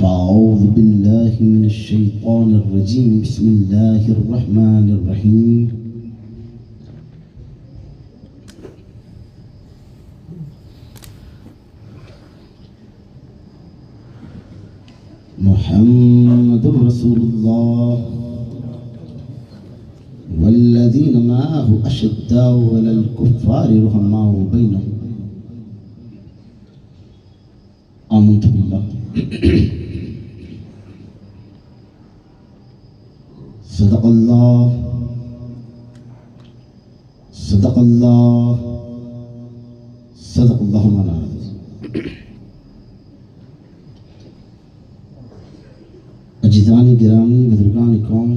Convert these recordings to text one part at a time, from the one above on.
फ़ाऊज़ बिल्लाहि मिनश्शैतानिर्रजीम बिस्मिल्लाहिर्रहमानिर्रहीम। मुहम्मदुर रसूलुल्लाह वल्लज़ीना मअहु अशद्दाउ अलल कुफ़्फ़ारि रुहमाउ बैनहुम। आमनतु बिल्लाह। सदक़ल्लाह सदक़ल्लाह सदक़ल्लाहु मौलाना। अजीज़ान गिरामी, बुज़ुर्गान कौम,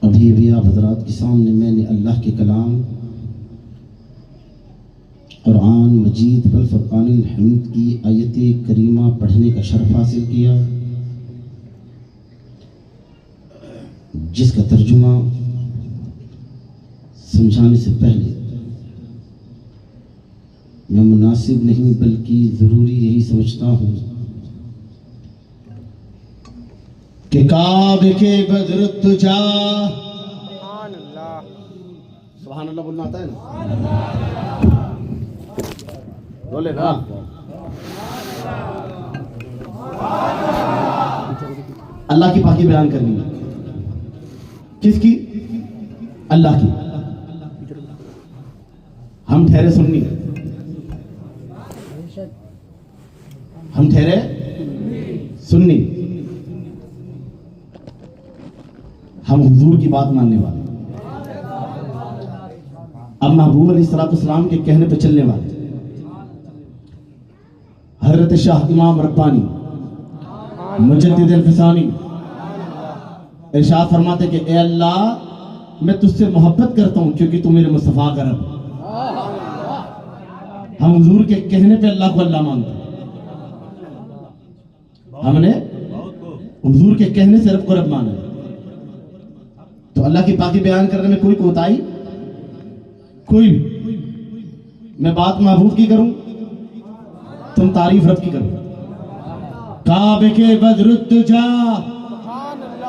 अभी आप हज़रात के सामने मैंने अल्लाह के कलाम कुरान मजीद वल फ़ुरक़ानिल हमीद की आयत करीमा पढ़ने का शर्फ हासिल किया, जिसका तर्जुमा समझाने से पहले मैं मुनासिब नहीं बल्कि ज़रूरी यही समझता हूँ कि काबे के बदरुद्दुजा, सुभान अल्लाह बोलना आता है ना, बोले ना, अल्लाह की पाकी बयान करनी है। किसकी? अल्लाह की। हम ठहरे सुन्नी, हम ठहरे सुन्नी, हम हुजूर की बात मानने वाले, अब महबूब अलैहिस्सलाम के कहने पे चलने वाले। हज़रत शाह इमाम रब्बानी मुजद्दिद अल-फ़सानी इरशाद फरमाते कि ए अल्लाह, मैं तुझसे मोहब्बत करता हूं क्योंकि तू मेरे मुस्तफ़ा का रब। हम हुजूर के कहने पे अल्लाह को अल्लाह मानते हैं, हमने हुजूर के कहने से रब को रब माना है। तो अल्लाह की पाकी बयान करने में कोई कोताही कोई, मैं बात महबूब की करूं, तुम तारीफ रब की करो। काबे के बदरुद्दुजा,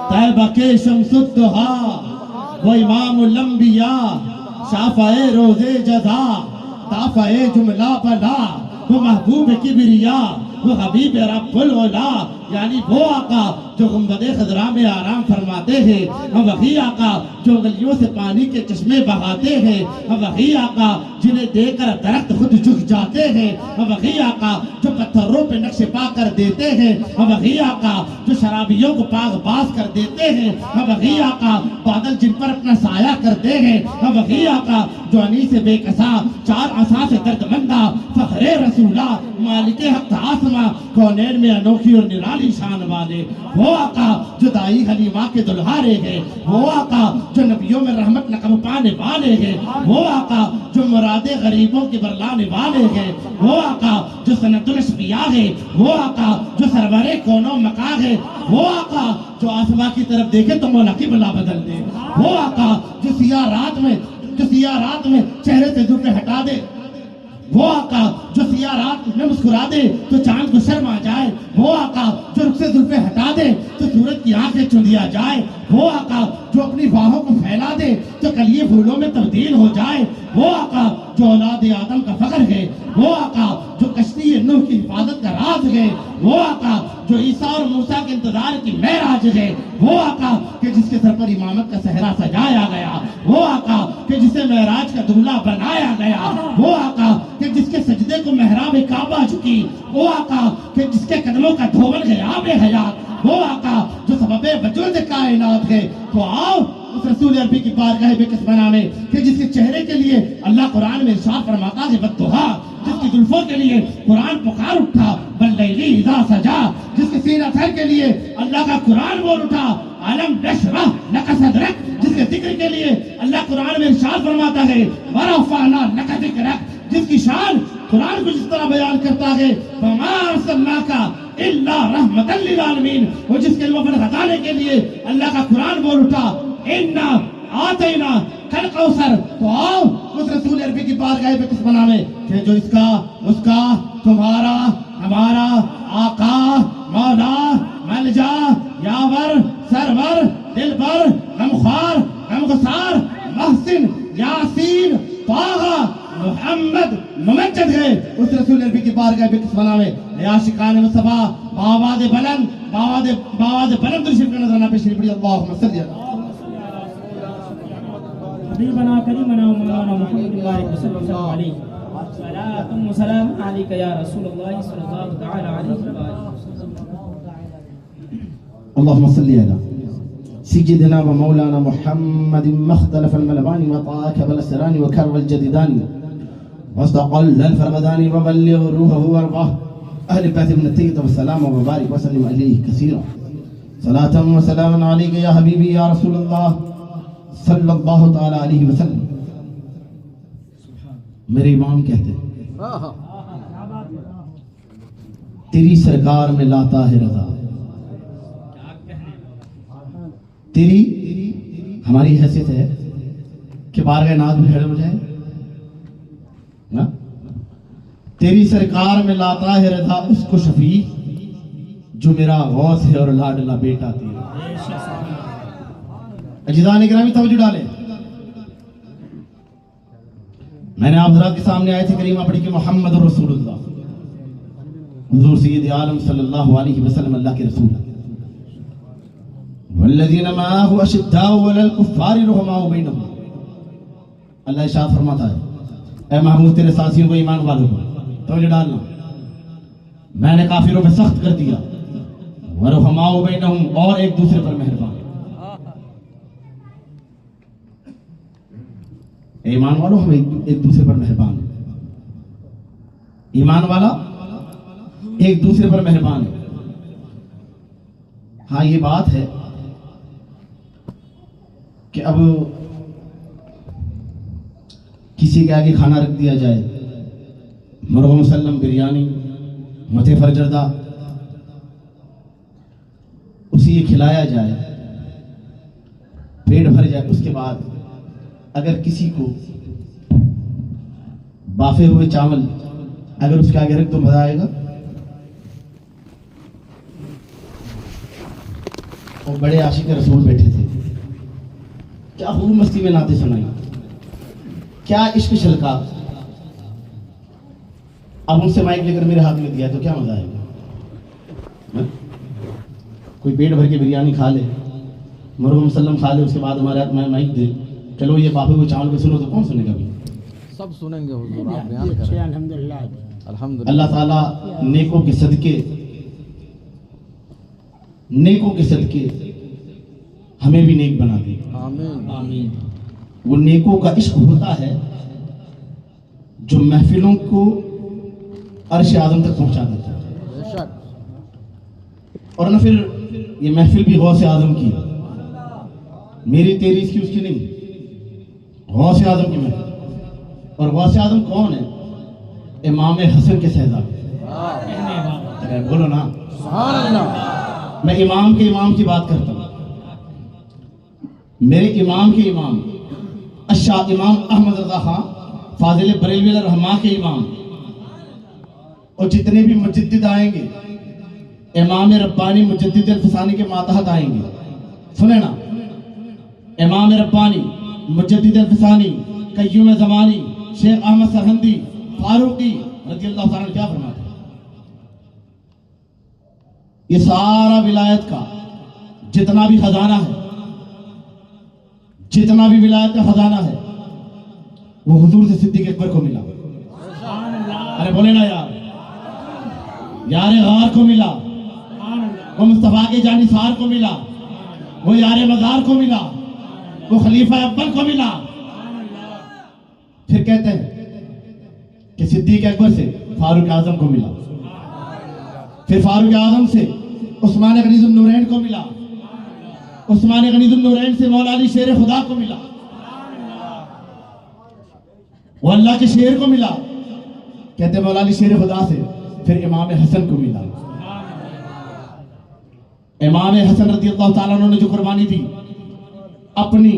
तैबा के शम्सुद्दुहा, वो इमामुल अंबिया, शाफ़ाए रोज़े जज़ा, ताफ़ाए जुमला बला, वो महबूब किबरिया, वो हबीब रब्बुल उला, यानी वो आका जो गुंबदे खज़रा में आराम फरमाते हैं, हम वही आका जो गलियों से पानी के चश्मे बहाते हैं, हम वही आका जिन्हें देखकर दरख्त खुद झुक जाते हैं, हम वही आका जो पत्थरों पे नक्शे पा कर देते हैं, हम वही आका जो शराबियों को पागबाज कर देते हैं, हम वही आका बादल जिन पर अपना साया करते हैं, हम वही आका जो अनी से बेकसा चार आसा से दर्दमंदा फखरे रसूला मालिके हक आसमा कौनैन में अनोखी और निराली शान वाले, वो आका जो दाई हलीमा के दुल्हारे हैं, वो आका जो नबियों में रहमत लक़ब पाने वाले हैं, वो आका जो मुरादे गरीबों के बरलाने वाले हैं, वो आका जो सनतुल अशबिया है, वो आका जो सरवरे कोनो मका है, वो आका जो आसमां की तरफ देखे तो मौला की बला बदल दे, वो आका जो सिया रात में चेहरे से दुर्दे हटा दे, वो आका जो सिया रात में मुस्कुरा दे तो चांद को शर्म आ जाए, वो आका जो रुख से जुल्फे हटा दे तो सूरज की आंखें चुंदिया जाए, वो आका जो अपनी बाहों को फैला दे तो कलिए फूलों में तब्दील हो जाए, वो आका जो औलाद आदम का फख्र है, वो आका जो कश्ती नूह की हिफाजत का राज है, वो आका जो ईसा और मूसा के इंतजार की मेराज है, वो आका कि जिसके सर पर इमामत का सहरा सजाया गया, वो आका कि जिसे मेराज का दूल्हा बनाया गया, वो आका कि जिसके सजदे को मेहराब काबा झुकी, वो आका कि जिसके कदमों का धोवन गयाब हयात, वो आका जो सबबे वजूद कायनात है। तो आओ उस रसूल अरबी की बारगाह बेकसमना में कि जिसके चेहरे के लिए अल्लाह कुरान में इरशाद फरमाता है बद्दुहा, जिसकी जुल्फों के लिए कुरान पुकार उठा बल्लैली इज़ा सजा, जिसके सीना थर के लिए अल्लाह का कुरान बोल उठा अलम नशरह लक सदरक, जिसके जिक्र के लिए अल्लाह कुरान में इरशाद फरमाता है वरफ़अना लक ज़िक्रक, जिसकी शान कुरान को जिस तरह बयान करता है वमा अरसलनाका इल्ला रहमतल लिल आलमीन, वो जिसके लोगों पर हटाने के लिए अल्लाह का कुरान बोल उठा इन्ना आते ना कल कौसर। तो आओ उस रसूल अरबी की बारगाह पे किस बनावे कि जो इसका उसका तुम्हारा हमारा आका मौला मलजा यावर सरवर दिलबर गमख्वार गमगसार महसिन यासीन ताहा मोहम्मद मुमज्जद है उस रसूल अरबी की बारगाह पे किस बनावे आशिकान मुस्तफा बावाद बुलंद दुरूद का नजराना पेश करिए। अल्लाहुम्मा सल्ली अला हबीबना करीमना मौलाना मुहम्मद सल्लल्लाहु अलैहि सलातुम व सलाम अलैका या रसूलल्लाह सल्लल्लाहु तआला अलैहि वसल्लम। अल्लाहुम्मा सल्ली अला सय्यिदिना व मौलाना मुहम्मदिन मख्तलफ अलमलबानी व ताका बलसरानी व करवल जदीदानी वस्तक़ल अलफरगदानी व बल्लिग रूहहु अरवाह अहल बैत मिन तय्यब व सलाम व बारिक व सल्लिम अलैहि कसीरा सलातन व सलामन अलैका या हबीबी या रसूलल्लाह सल्लल्लाहु तआला अलैहि वसल्लम। मेरे इमाम कहते हैं तेरी सरकार में लाता है रज़ा, तेरी हमारी हैसियत है कि बारगाह नाज़ में खड़े हो जाए ना। तेरी सरकार में लाता है रज़ा उसको शफी जो मेरा गौस है और लाडला बेटा तेरा। अजीज़ान इकरामी तवज्जो डाले, मैंने आप हज़रात के सामने आयत करीमा पढ़ी कि मोहम्मद रसूलुल्लाह हुज़ूर सय्यद आलम सल्लल्लाहु अलैहि वसल्लम अल्लाह के रसूल वल्लज़ीना माअहु अशिद्दाउ अलल कुफ़्फ़ारि रुहमाउ बैनहुम। अल्लाह इरशाद फरमाता है ऐ महबूब तेरे साथियों को ईमान वालों को तवज्जो डालना, मैंने काफिरों पे सख्त कर दिया व रुहमाउ बैनहुम और एक दूसरे पर मेहरबान। ईमान वालों हम एक दूसरे पर मेहरबान है, ईमान वाला एक दूसरे पर मेहरबान है। हाँ ये बात है कि अब किसी के आगे खाना रख दिया जाए, मुर्गा मुसल्लम बिरयानी मथे फरजरदा, उसे ये खिलाया जाए, पेट भर जाए, उसके बाद अगर किसी को बाफे हुए चावल अगर उसके आगे रख तो मजा आएगा? और बड़े आशिक रसूल बैठे थे, क्या खूब मस्ती में नाते सुनाई, क्या इश्क छलका। अब उनसे माइक लेकर मेरे हाथ में दिया तो क्या मजा आएगा? कोई पेट भर के बिरयानी खा ले, मुर्गा मुसल्लम खा ले, उसके बाद हमारे हाथ में माइक दे, चलो ये बाफे हुए चावल पे सुनो, तो कौन सुनेगा? भी सब सुनेंगे हुजूर, आप बयान करें। अल्हम्दुलिल्लाह अल्हम्दुलिल्लाह। अल्लाह ताला नेकों के सदके हमें भी नेक बना दे। आमीन आमीन। वो नेकों का इश्क होता है जो महफिलों को अर्श आज़म तक पहुंचा देता है। और ना फिर ये महफिल भी गौस आज़म की, मेरी तेरी इसकी उसकी नहीं, गौस आज़म की महफिल। और गौस आज़म कौन है? इमाम हसन के शहजादे। बोलो ना सुभान अल्लाह। मैं इमाम की बात करता हूँ, मेरे इमाम के इमाम अशाह इमाम अहमद रज़ा खां फाजिल बरेलवी रहमा के इमाम, और जितने भी मुजद्दिद आएंगे, इमाम रब्बानी मुजद्दिद अल-फसानी के मातहत आएंगे। सुने ना, इमाम रब्बानी मुजद्दिद अल-फसानी कय्यूम ज़मानी शेख अहमद सरहंदी फारूकी रज़ियल्लाहु ताला क्या फरमाते हैं? ये सारा विलायत का जितना भी खजाना है, जितना भी विलायत का खजाना है, वो हुजूर से सिद्दीक़ अकबर को मिला। अरे बोले ना यार, यारे गार को मिला, वो मुस्तफा के जानिसार को मिला, वो यारे मज़ार को मिला, वो खलीफा अव्वल को मिला। फिर कहते हैं कि सिद्दीक़ अकबर से फारूक आजम को मिला, फिर फारूक आजम से उस्मान गनीजुन नूरैन को मिला, उस्मान गनीजुन नूरैन से मौला अली शेर खुदा को मिला, वो अल्लाह के शेर को मिला, कहते मौला अली शेर खुदा से फिर इमाम हसन को मिला। इमाम हसन रज़ियल्लाहु ताला अन्हु ने जो कुर्बानी दी अपनी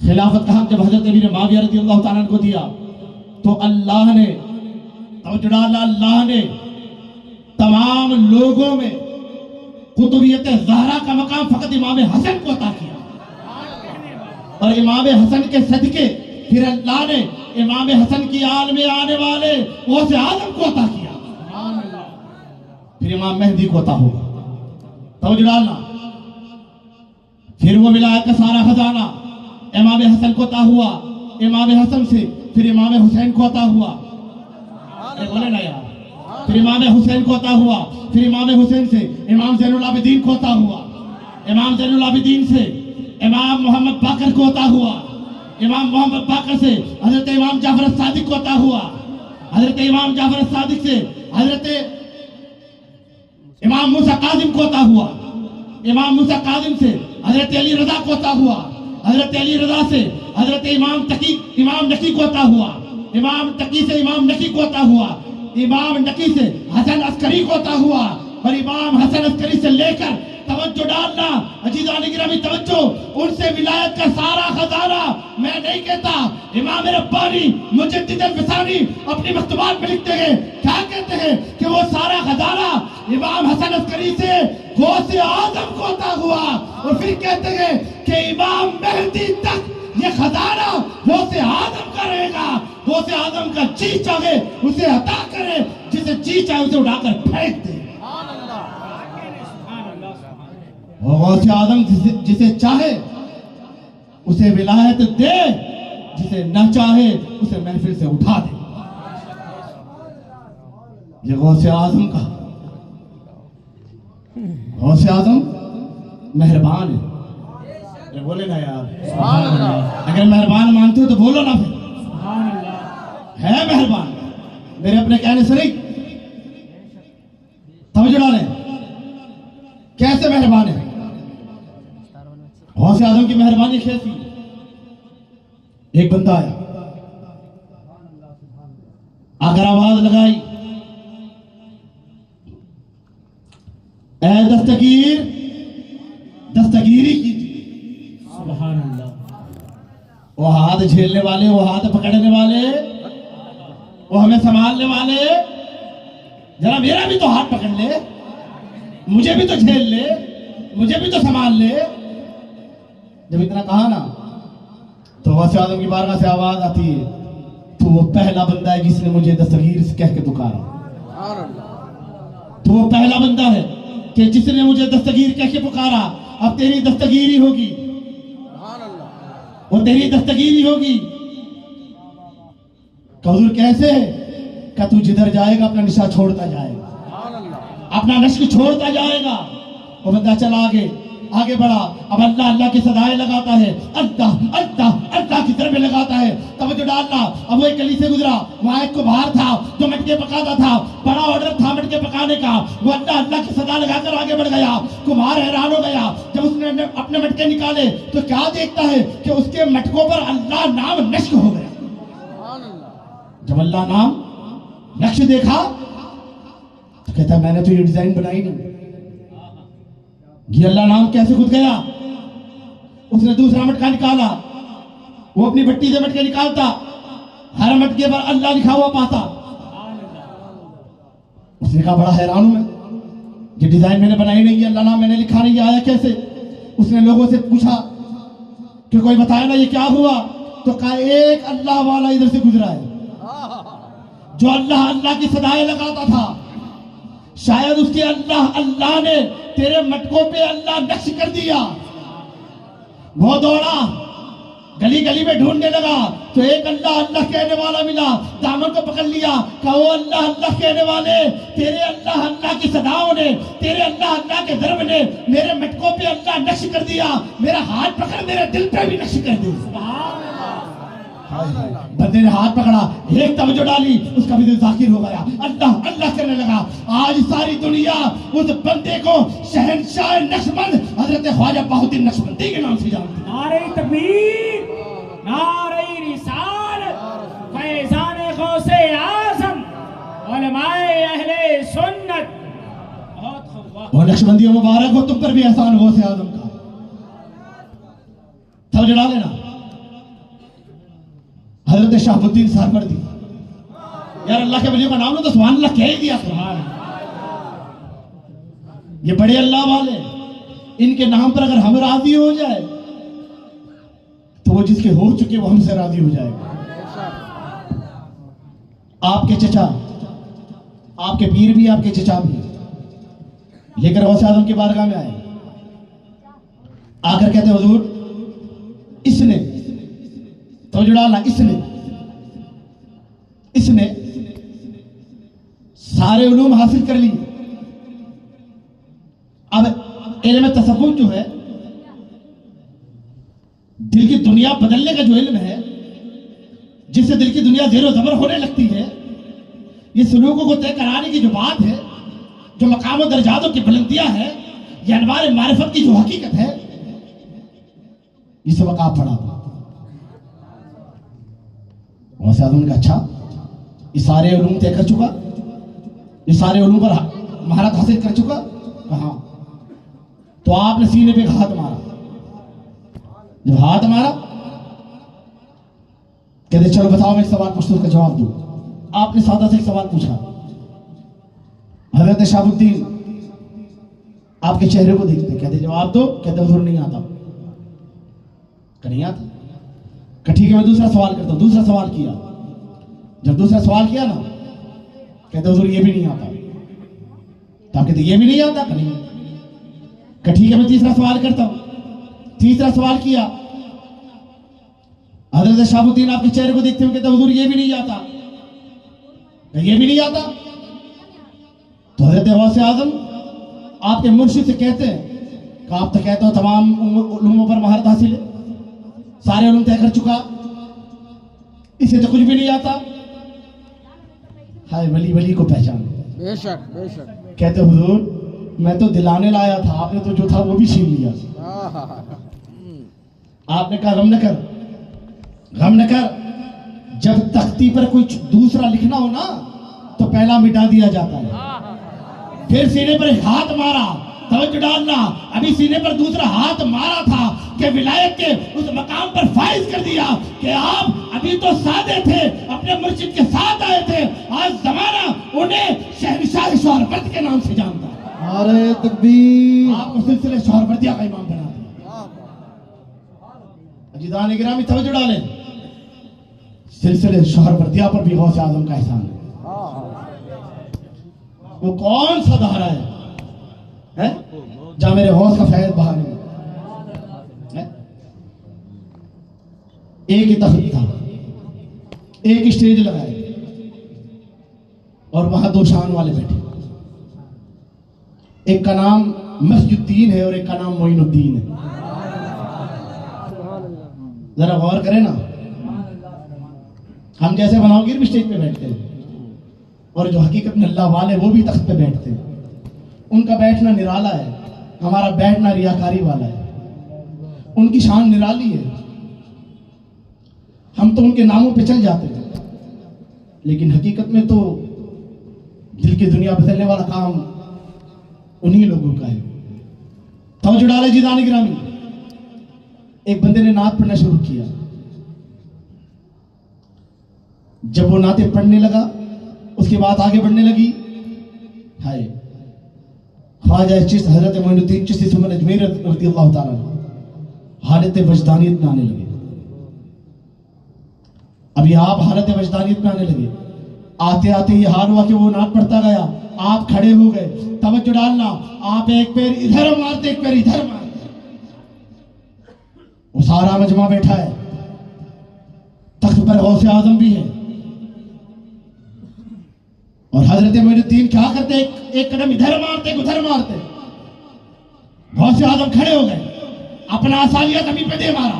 खिलाफत का हक जब हजरत अमीर माविया रज़ियल्लाहु ताला को दिया तो अल्लाह ने अल्लाह ने तमाम लोगों में कुतुबियत ज़हरा का मकाम फकत इमाम हसन को अता किया और इमाम हसन के सदके फिर अल्लाह ने इमाम हसन की आल में आने वाले गौसे आज़म को अता किया, फिर इमाम मेहदी को अता होगा। तवज्जो डालना। फिर वो विलायत का सारा खजाना इमाम हसन को अता हुआ, इमाम हसन से फिर इमाम हुसैन को अता हुआ, बोले ना यार, फिर इमाम हुसैन को अता हुआ, फिर इमाम हुसैन से इमाम ज़ैनुल आबिदीन को अता हुआ, इमाम ज़ैनुल आबिदीन से इमाम मोहम्मद बाकर को अता हुआ, इमाम मोहम्मद बाकर से हजरत इमाम जाफर सादिक को अता हुआ, हजरत इमाम जाफर सादिक से हजरत इमाम मूसा काजिम को अता हुआ, इमाम मूसा काजिम से हजरत अली रजा को अता हुआ, हजरत अली रजा से हजरत इमाम नकी को अता हुआ, इमाम तकी से इमाम नकी को अता हुआ, इमाम नकी से हसन अस्करी को अता हुआ और इमाम हसन अस्करी से लेकर तवज्जो डालना अजीज़ान गिरामी तवज्जो, उनसे विलायत का सारा खजाना मैं नहीं कहता, इमाम रब्बानी मुजद्दिद अल-फिसानी अपनी मक्तूबात में लिखते हैं, क्या कहते हैं कि वो सारा खजाना इमाम हसन अस्करी से गौसे आज़म को अता हुआ और फिर कहते हैं कि इमाम मेहदी तक ये खजाना गौसे आज़म का रहेगा, गौसे आज़म का जी चाहे उसे अता करे, जिसे जी चाहे उसे उठाकर फेंक दे। गौसे आज़म जिसे चाहे उसे विलायत दे, जिसे न चाहे उसे महफिल से उठा दे। ये गौसे आज़म का, गौसे आज़म मेहरबान है। अरे बोले ना यार, अगर मेहरबान मानते हो तो बोलो ना, फिर है मेहरबान, मेरे अपने कहने से नहीं। तवज्जो डालें, कैसे मेहरबान है गौसे आज़म की मेहरबानी कैसी। एक बंदा आया, आकर आवाज लगाई, ऐ दस्तगीर दस्तगीरी कीजिए। सुभान अल्लाह। वो हाथ झेलने वाले, वो हाथ पकड़ने वाले, वो हमें संभालने वाले, जरा मेरा भी तो हाथ पकड़ ले, मुझे भी तो झेल ले, मुझे भी तो संभाल ले। जब इतना कहा ना तो गौसे आज़म की बारगाह से आवाज आती है, तो वो पहला बंदा है जिसने मुझे दस्तगीर से कह के पुकारा। तो वो पहला बंदा है कि जिसने मुझे दस्तगीर कह के पुकारा। अब तेरी दस्तगीरी होगी, वो तेरी दस्तगीरी होगी। हुजूर कैसे? क्या तू जिधर जाएगा अपना निशा छोड़ता जाएगा, अपना नश्क छोड़ता जाएगा। वो बंदा चला आगे बढ़ा। अब अल्लाह अल्लाह की सदाएं लगाता है, अल्लाह अल्लाह अल्लाह की तरफ लगाता है। तवज्जो डालना। अब वो एक गली से गुजरा, वहां एक कुम्हार था जो मटके पकाता था, बड़ा ऑर्डर था मटके पकाने का। वो अल्लाह अल्लाह की सदा लगाकर आगे बढ़ गया। कुम्हार हैरान हो गया, जब उसने अपने मटके निकाले तो क्या देखता है कि उसके मटकों पर अल्लाह नाम नक्श हो गया। जब अल्लाह नाम नक्श देखा तो कहता मैंने तो ये डिजाइन बनाई नहीं, ये अल्लाह नाम कैसे खुद गया। उसने दूसरा मटका निकाला, वो अपनी भट्टी से मटके निकालता, हर मटके पर अल्लाह लिखा हुआ पाता। उसने कहा बड़ा हैरान हूं मैं, ये डिजाइन मैंने बनाई नहीं, अल्लाह नाम मैंने लिखा नहीं, आया कैसे। उसने लोगों से पूछा कि कोई बताया ना ये क्या हुआ। तो कहा एक अल्लाह वाला इधर से गुजरा है जो अल्लाह अल्लाह की सदाएं लगाता था, शायद उसके अल्लाह अल्लाह ने तेरे मटकों पे अल्लाह नक्श कर दिया। वो दौड़ा, गली गली में ढूंढने लगा तो एक अल्लाह अल्लाह कहने वाला मिला, दामन को पकड़ लिया, कहा वो अल्लाह अल्लाह कहने वाले तेरे अल्लाह अल्लाह की सदाओं ने, तेरे अल्लाह अल्लाह के दरब ने मेरे मटकों पे अल्लाह नक्श कर दिया, मेरा हाथ पकड़ मेरे दिल पे भी नक्श कर दिया। बंदे ने हाथ पकड़ा, एक तवज्जो डाली, उसका भी दिल जाकिर हो गया, अल्लाह अल्लाह करने लगा। आज सारी दुनिया उस बंदे को शहंशाह नक्शबंद हजरत ख्वाजा बहुद्दीन नक्शबंदी के नाम से जानती है। नारे तकबीर, नारे रिसालत, फैज़ान गौसे आज़म, उलमाए अहले सुन्नत। बहुत खूब। और नक्शबंदी मुबारक हो तुम पर भी एहसान गौसे आज़म का। तवज्जो डालेना। हजरत शहाबुद्दीन सहरवर्दी, यार अल्लाह के वलियों का नाम लो तो सुभान अल्लाह कह ही दिया। सुभान, ये बड़े अल्लाह वाले, इनके नाम पर अगर हम राजी हो जाए तो वो जिसके हो चुके वो हमसे राजी हो जाएगा। आपके चचा, आपके पीर भी, आपके चचा भी लेकर गौसे आजम के बारगाह में आए, आकर कहते हुजूर इसने तो जुड़ाना, इसने सारे उलूम हासिल कर लिए। अब इल्म तसव्वुफ जो है, दिल की दुनिया बदलने का जो इल्म है, जिससे दिल की दुनिया ज़ेरो ज़बर होने लगती है, ये सुलूकों को तय कराने की जो बात है, जो मकाम और दर्जातों की बुलंदियां है, ये अनवार मारिफत की जो हकीकत है, ये सबक आप पढ़ा दो। गौसे आज़म ने अच्छा, ये सारे उलूम तय कर चुका, ये सारे उलूम पर महारत हासिल कर चुका? कहा। तो आपने सीने पे हाथ मारा। जब हाथ मारा कहते चलो बताओ, मैं एक सवाल पूछता हूं, उसका जवाब दो। आपने सादा से एक सवाल पूछा। हजरत शहाबुद्दीन आपके चेहरे को देखते, कहते जवाब दो। कहते हुजूर नहीं आता। नहीं आता। ठीक है, मैं दूसरा सवाल करता हूं। दूसरा सवाल किया। जब दूसरा सवाल किया ना, कहते हुजूर ये भी नहीं आता। तो आप कहते ये भी नहीं आता। नहीं। ठीक है, मैं तीसरा सवाल करता हूं। तीसरा सवाल किया। हजरत शहाबुद्दीन आपके चेहरे को देखते हुए कहते हुजूर ये भी नहीं आता। ये भी नहीं आता। तो हजरत गौसे आजम आपके मुर्शिद से कहते हैं कि आप तो कहते हो तमाम उलूमों पर महारत हासिल है, सारे उलूम तय कर चुका, इसे तो कुछ भी नहीं आता। हाय वली वली को पहचान। बेशक बेशक। कहते हुजूर मैं तो दिलाने लाया था, आपने तो जो था वो भी छीन लिया। आपने कहा गम न कर, गम न कर। जब तख्ती पर कुछ दूसरा लिखना हो ना तो पहला मिटा दिया जाता है। फिर सीने पर हाथ मारा, तवज्जो डालना। अभी सीने पर दूसरा हाथ मारा था कि विलायत के उस मकाम पर फाइज कर दिया कि आप अभी तो सादे थे, अपने मुर्शिद के साथ आए थे। आज जमाना उन्हें शहंशाह शोहरवर्द के नाम से जानता है। अरे तकबीर। आपको सिलसिले शोहरवर्दिया का इमाम बना दिया। अजीज़ान गिरामी तवज्जो डालें, सिलसिले शोहरवर्दिया पर भी गौसे आजम का एहसान है। वो कौन सा धारा है जहां मेरे गौस का फैज बहा नहीं है? एक ही तख्त था, एक स्टेज लगाए और वहां दो शान वाले बैठे। एक का नाम मस्जिदुद्दीन है और एक का नाम मोइनुद्दीन है। जरा गौर करें ना, हम जैसे बनाओगीर भी स्टेज पे बैठते हैं और जो हकीकत में अल्लाह वाले वो भी तख्त पे बैठते हैं। उनका बैठना निराला है, हमारा बैठना रियाकारी वाला है। उनकी शान निराली है, हम तो उनके नामों पे चल जाते हैं, लेकिन हकीकत में तो दिल की दुनिया बदलने वाला काम उन्हीं लोगों का है। तवज्जो डाले जीदान गिरामी। एक बंदे ने नात पढ़ना शुरू किया। जब वो नाते पढ़ने लगा, उसके बाद आगे बढ़ने लगी। हाय ख्वाजा चिश्ती हजरत मोइनुद्दीन चिश्ती सुमन अजमेर रज़ियल्लाहु ताला हालत वजदानियत में आने लगे। अभी आप हालत वजदानियत में आने लगे। आते आते ये हाल हुआ कि वो नात पढ़ता गया, आप खड़े हो गए। तवज्जो डालना, आप एक पैर इधर मारते, एक पैर इधर मारते। वो सारा मजमा बैठा है, तख्त पर गौसे आजम भी है और हजरत मोइनुद्दीन क्या करते, एक कदम इधर मारते, एक उधर मारते। गौसे आजम खड़े हो गए, अपना आसानिया जमीन पे दे मारा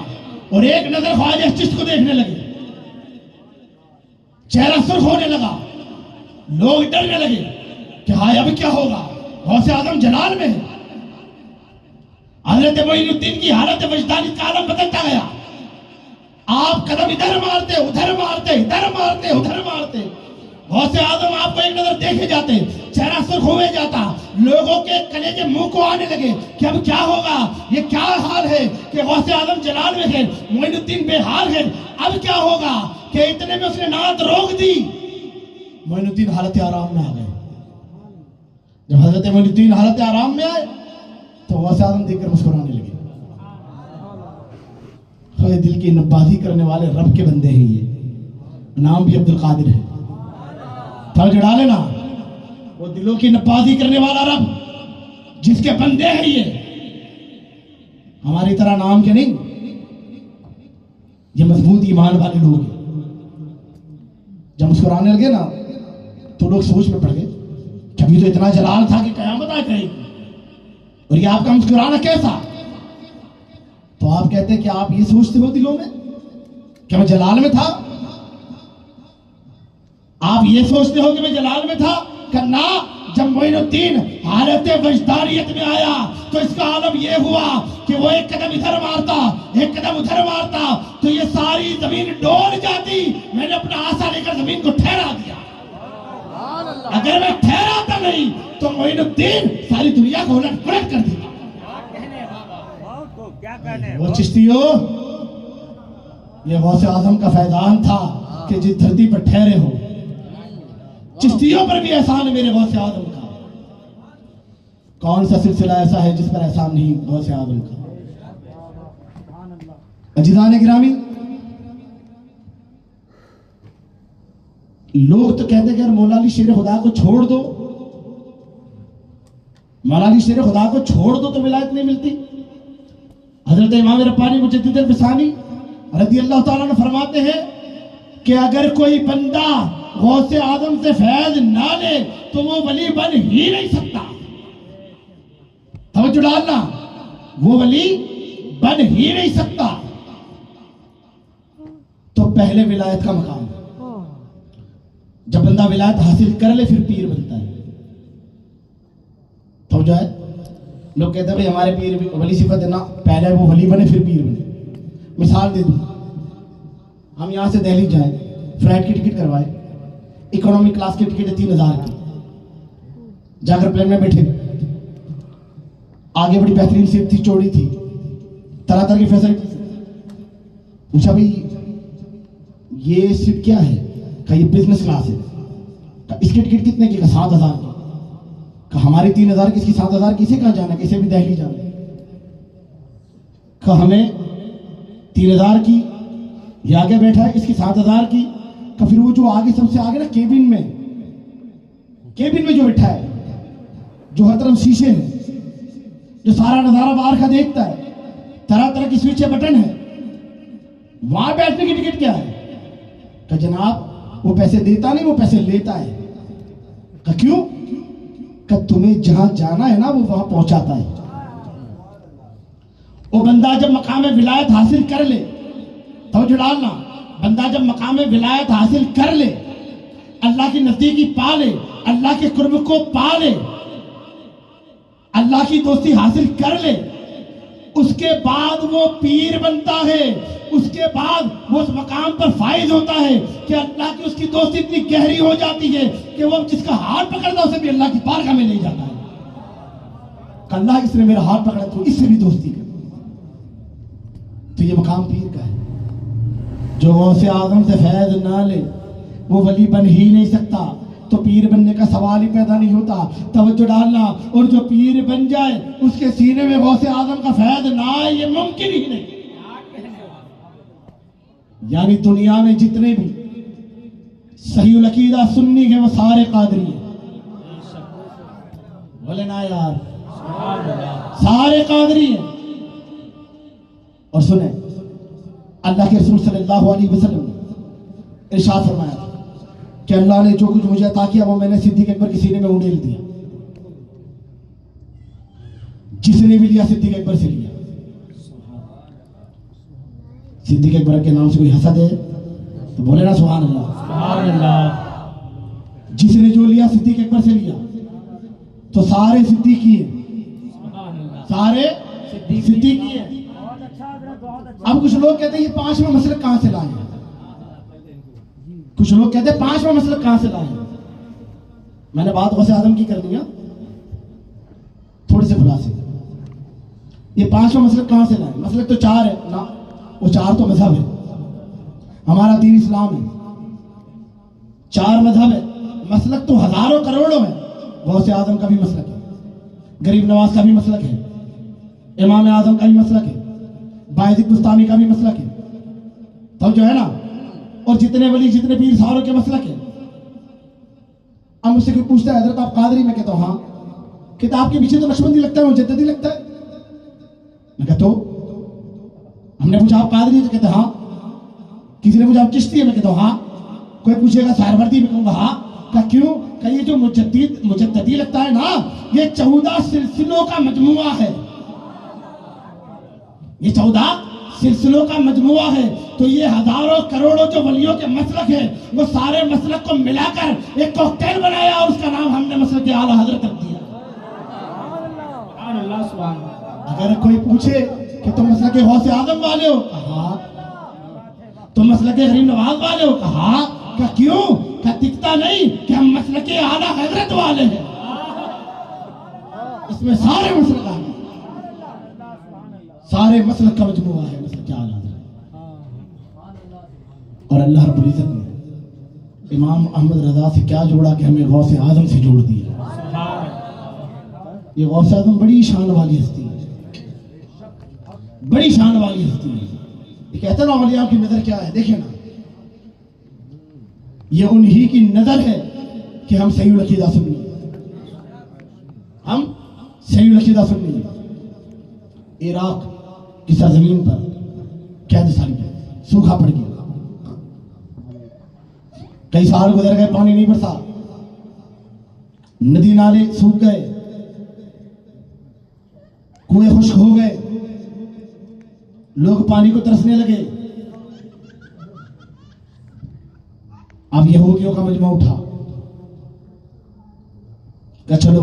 और एक नजर ख्वाजा चिश्ती को देखने लगे। चेहरा सुर्ख होने लगा, लोग डरने लगे कि हाय अब क्या होगा। गौसे आजम जलाल में है। हजरत मोइनुद्दीन की हालत वजदानी का आलम बदलता गया। आप कदम इधर मारते, उधर मारते, इधर मारते, उधर मारते। गौसे आजम आपको एक नजर देखे जाते, चेहरा सुर्ख हुए जाता, लोगों के कलेजे मुंह को आने लगे कि अब क्या होगा, ये क्या हाल है कि गौसे आजम जलाल में है, मोइनुद्दीन बेहाल है, अब क्या होगा कि इतने में उसने नात रोक दी। मोइनुद्दीन हालत आराम में आ गए। जब हजरत मोइनुद्दीन हालत आराम में आए तो गौसे आजम देखकर मुस्कुराने लगे। दिल की नब्बाजी करने वाले रब के बंदे हैं ये, नाम भी अब्दुल कादिर है। फर्ज उड़ा लेना, वो दिलों की नब्बाजी करने वाला रब जिसके बंदे हैं ये, हमारी तरह नाम के नहीं, ये मजबूत ईमान वाले लोग हैं। जब मुस्कुराने लगे ना तो लोग सोच में पड़ गए, कभी तो इतना जलाल था कि कयामत आ जाएगी, और ये आपका मुस्कुराना कैसा। तो आप कहते हैं कि आप ये सोचते हो दिलों में कि मैं जलाल में था, आप ये सोचते हो कि मैं जलाल में था। करना जब मोइनुद्दीन हालत वजदानियत में आया तो इसका आलम ये हुआ कि वो एक कदम इधर मारता, एक कदम उधर मारता तो ये सारी जमीन डोल जाती। मैंने अपना आशा लेकर जमीन को ठहरा दिया। अगर मैं ठहराता नहीं तो मोइनुद्दीन सारी दुनिया को उलट पुलट कर देता। वो चिश्तियों, ये गौसे आजम का फैजान था कि जिस धरती पर ठहरे हो, चिश्तियों पर भी एहसान है मेरे गौसे आजम का। कौन सा सिलसिला ऐसा है जिस पर एहसान नहीं गौसे आजम का। अजीज़ान गिरामी, लोग तो कहते हैं यार मौला अली शेर खुदा को छोड़ दो, मौला अली शेर खुदा को छोड़ दो तो विलायत नहीं मिलती। हजरत इमाम रब्बानी मुजद्दिद अल-बिसानी रज़ी अल्लाह तआला अन्हु फरमाते हैं कि अगर कोई बंदा गौसे आजम से फैज ना ले तो वो वली बन ही नहीं सकता। तवज्जो डालना, वो वली बन ही नहीं सकता। तो पहले विलायत का मकाम, जब बंदा विलायत हासिल कर ले फिर पीर बनता है। तो जो है लोग कहते हैं भाई हमारे पीर वली सिफत है ना, पहले वो वली बने फिर पीर बने। मिसाल दे दूं, हम यहां से दिल्ली जाए, फ्लाइट की टिकट करवाए, इकोनॉमी क्लास की टिकट है 3000 की, जाकर प्लेन में बैठे, आगे बड़ी बेहतरीन सीट थी, चौड़ी थी, तरह तरह की फैसिलिटी। पूछा भाई ये सीट क्या है, कहा ये बिजनेस क्लास है। कहा इसकी टिकट कितने की, 7000 की। कहा हमारी 3000 की, इसकी 7000 किसे कहाँ जाना, किसे भी दिल्ली जाना। कहा हमें 3000 की, ये आगे बैठा है, इसकी 7000 की। कहा फिर वो जो आगे सबसे आगे ना केबिन में जो बैठा है, जो हर तरफ शीशे हैं, जो सारा नजारा बाहर का देखता है, तरह तरह की स्विच बटन है, वहां बैठने की टिकट क्या है। कहा जनाब वो पैसे देता नहीं, वो पैसे लेता है। कहा क्यों। कहा तुम्हें जहां जाना है ना वो वहां पहुंचाता है। वो बंदा जब मकाम विलायत हासिल कर ले, तो जो डालना, बंदा जब मकाम विलायत हासिल कर ले, अल्लाह की नजदीकी पा ले, अल्लाह के कुर्ब को पा ले, अल्लाह की दोस्ती हासिल कर ले, उसके बाद वो पीर बनता है। उसके बाद वो उस मकाम पर फाइज होता है कि अल्लाह की उसकी दोस्ती इतनी गहरी हो जाती है कि वो जिसका हाथ पकड़ता है उसे भी अल्लाह की बारगाह में ले जाता है। अल्लाह इसने मेरा हाथ पकड़ा तो इससे भी दोस्ती कर। तो ये मकाम पीर का है। जो गौसे आजम से फैज ना ले वो वली बन ही नहीं सकता। तो पीर बनने का सवाल ही पैदा नहीं होता। तवज्जो डालना, और जो पीर बन जाए उसके सीने में गौसे आजम का फैज ना आए ये मुमकिन ही नहीं। यानी दुनिया में जितने भी सही अकीदा सुन्नी है वो सारे कादरी हैं। बोले ना यार, सारे कादरी हैं। और सुने, अल्लाह के रसूल सल्लल्लाहु अलैहि वसल्लम ने इरशाद फरमाया कि अल्लाह ने जो कुछ मुझे अता किया वो मैंने सिद्दीक अकबर के सीने में उंडेल दिया। जिसने भी लिया सिद्दीक अकबर से लिया। सिद्दीक अकबर के नाम से कोई हसद है तो बोले ना सुभान अल्लाह। सुभान अल्लाह। जिसने जो लिया सिद्दीक अकबर से लिया तो सारे सिद्दीकी हैं, सारे सिद्दीकी हैं। अब कुछ लोग कहते हैं ये 5वां मसलक कहां से लाए। कुछ लोग कहते हैं पांचवा मसलक कहां से लाए। मैंने बात गौसे आजम की कर दिया थोड़े से खुलासे। ये पांचवा मसलक कहां से लाए? मसलक तो चार है ना, वो चार तो मजहब है। हमारा दीन इस्लाम है, चार मजहब है। मसलक तो हजारों करोड़ों है। गौसे आजम का भी मसलक है, गरीब नवाज का भी मसलक है, इमाम आजम का भी मसलक है, बायज़ीद बुस्तामी का भी मसलक है, तब जो है ना, और जितने वली जितने पीर सारों के मसलक है। अब मुझसे कोई पूछता है हजरत आप कादरी? मैं कहता हूं हाँ। कहता आपके पीछे तो नक्शबंदी लगता है, मुजद्दिदी लगता है। मैं कहता हमने पूछा आप कादरी? तो कहते हाँ। किसी ने पूछा आप चिश्ती है? मैं कहता हूं हाँ। कोई पूछेगा सहरवर्दी? मैं कहूंगा हाँ। का क्यों? का ये जो मुजद्दिदी लगता है ना, ये 14 सिलसिलों का मजमुआ है। ये 14 सिलसिलों का मजमुआ है। तो ये हजारों करोड़ों जो वलियों के मसलक है, वो सारे मसलक को मिलाकर एक कॉकटेल बनाया और उसका नाम हमने मसलक आला हजरत रख दिया। अगर कोई पूछे कि तुम मसलक गौसे आजम वाले हो? कहा। तुम मसलक गरीब नवाज वाले हो? कहा। क्या क्यों? क्या दिखता नहीं कि हम मसलक आला हजरत वाले हैं? इसमें सारे मसलक आ गए, सारे मसलक का मजमुआ है मसलक आला हजरत। और अल्लाह रब्बुल इज्जत ने इमाम अहमद रजा से क्या जोड़ा कि हमें गौसे आजम से जोड़ दिया। ये गौसे आजम बड़ी शान वाली हस्ती है, बड़ी शान वाली हस्ती है। ये कहते ना औलिया की नजर क्या है, देखे ना, ये उन्हीं की नजर है कि हम सही अकीदा सुन्नी, हम सही अकीदा सुन्नी। इराक की सरजमीन पर कैद साल में सूखा पड़ गया, कई साल गुजर गए, पानी नहीं बरसा, नदी नाले सूख गए, कुएं खुश्क हो गए, लोग पानी को तरसने लगे। अब यहूदियों का मजमा उठा कि चलो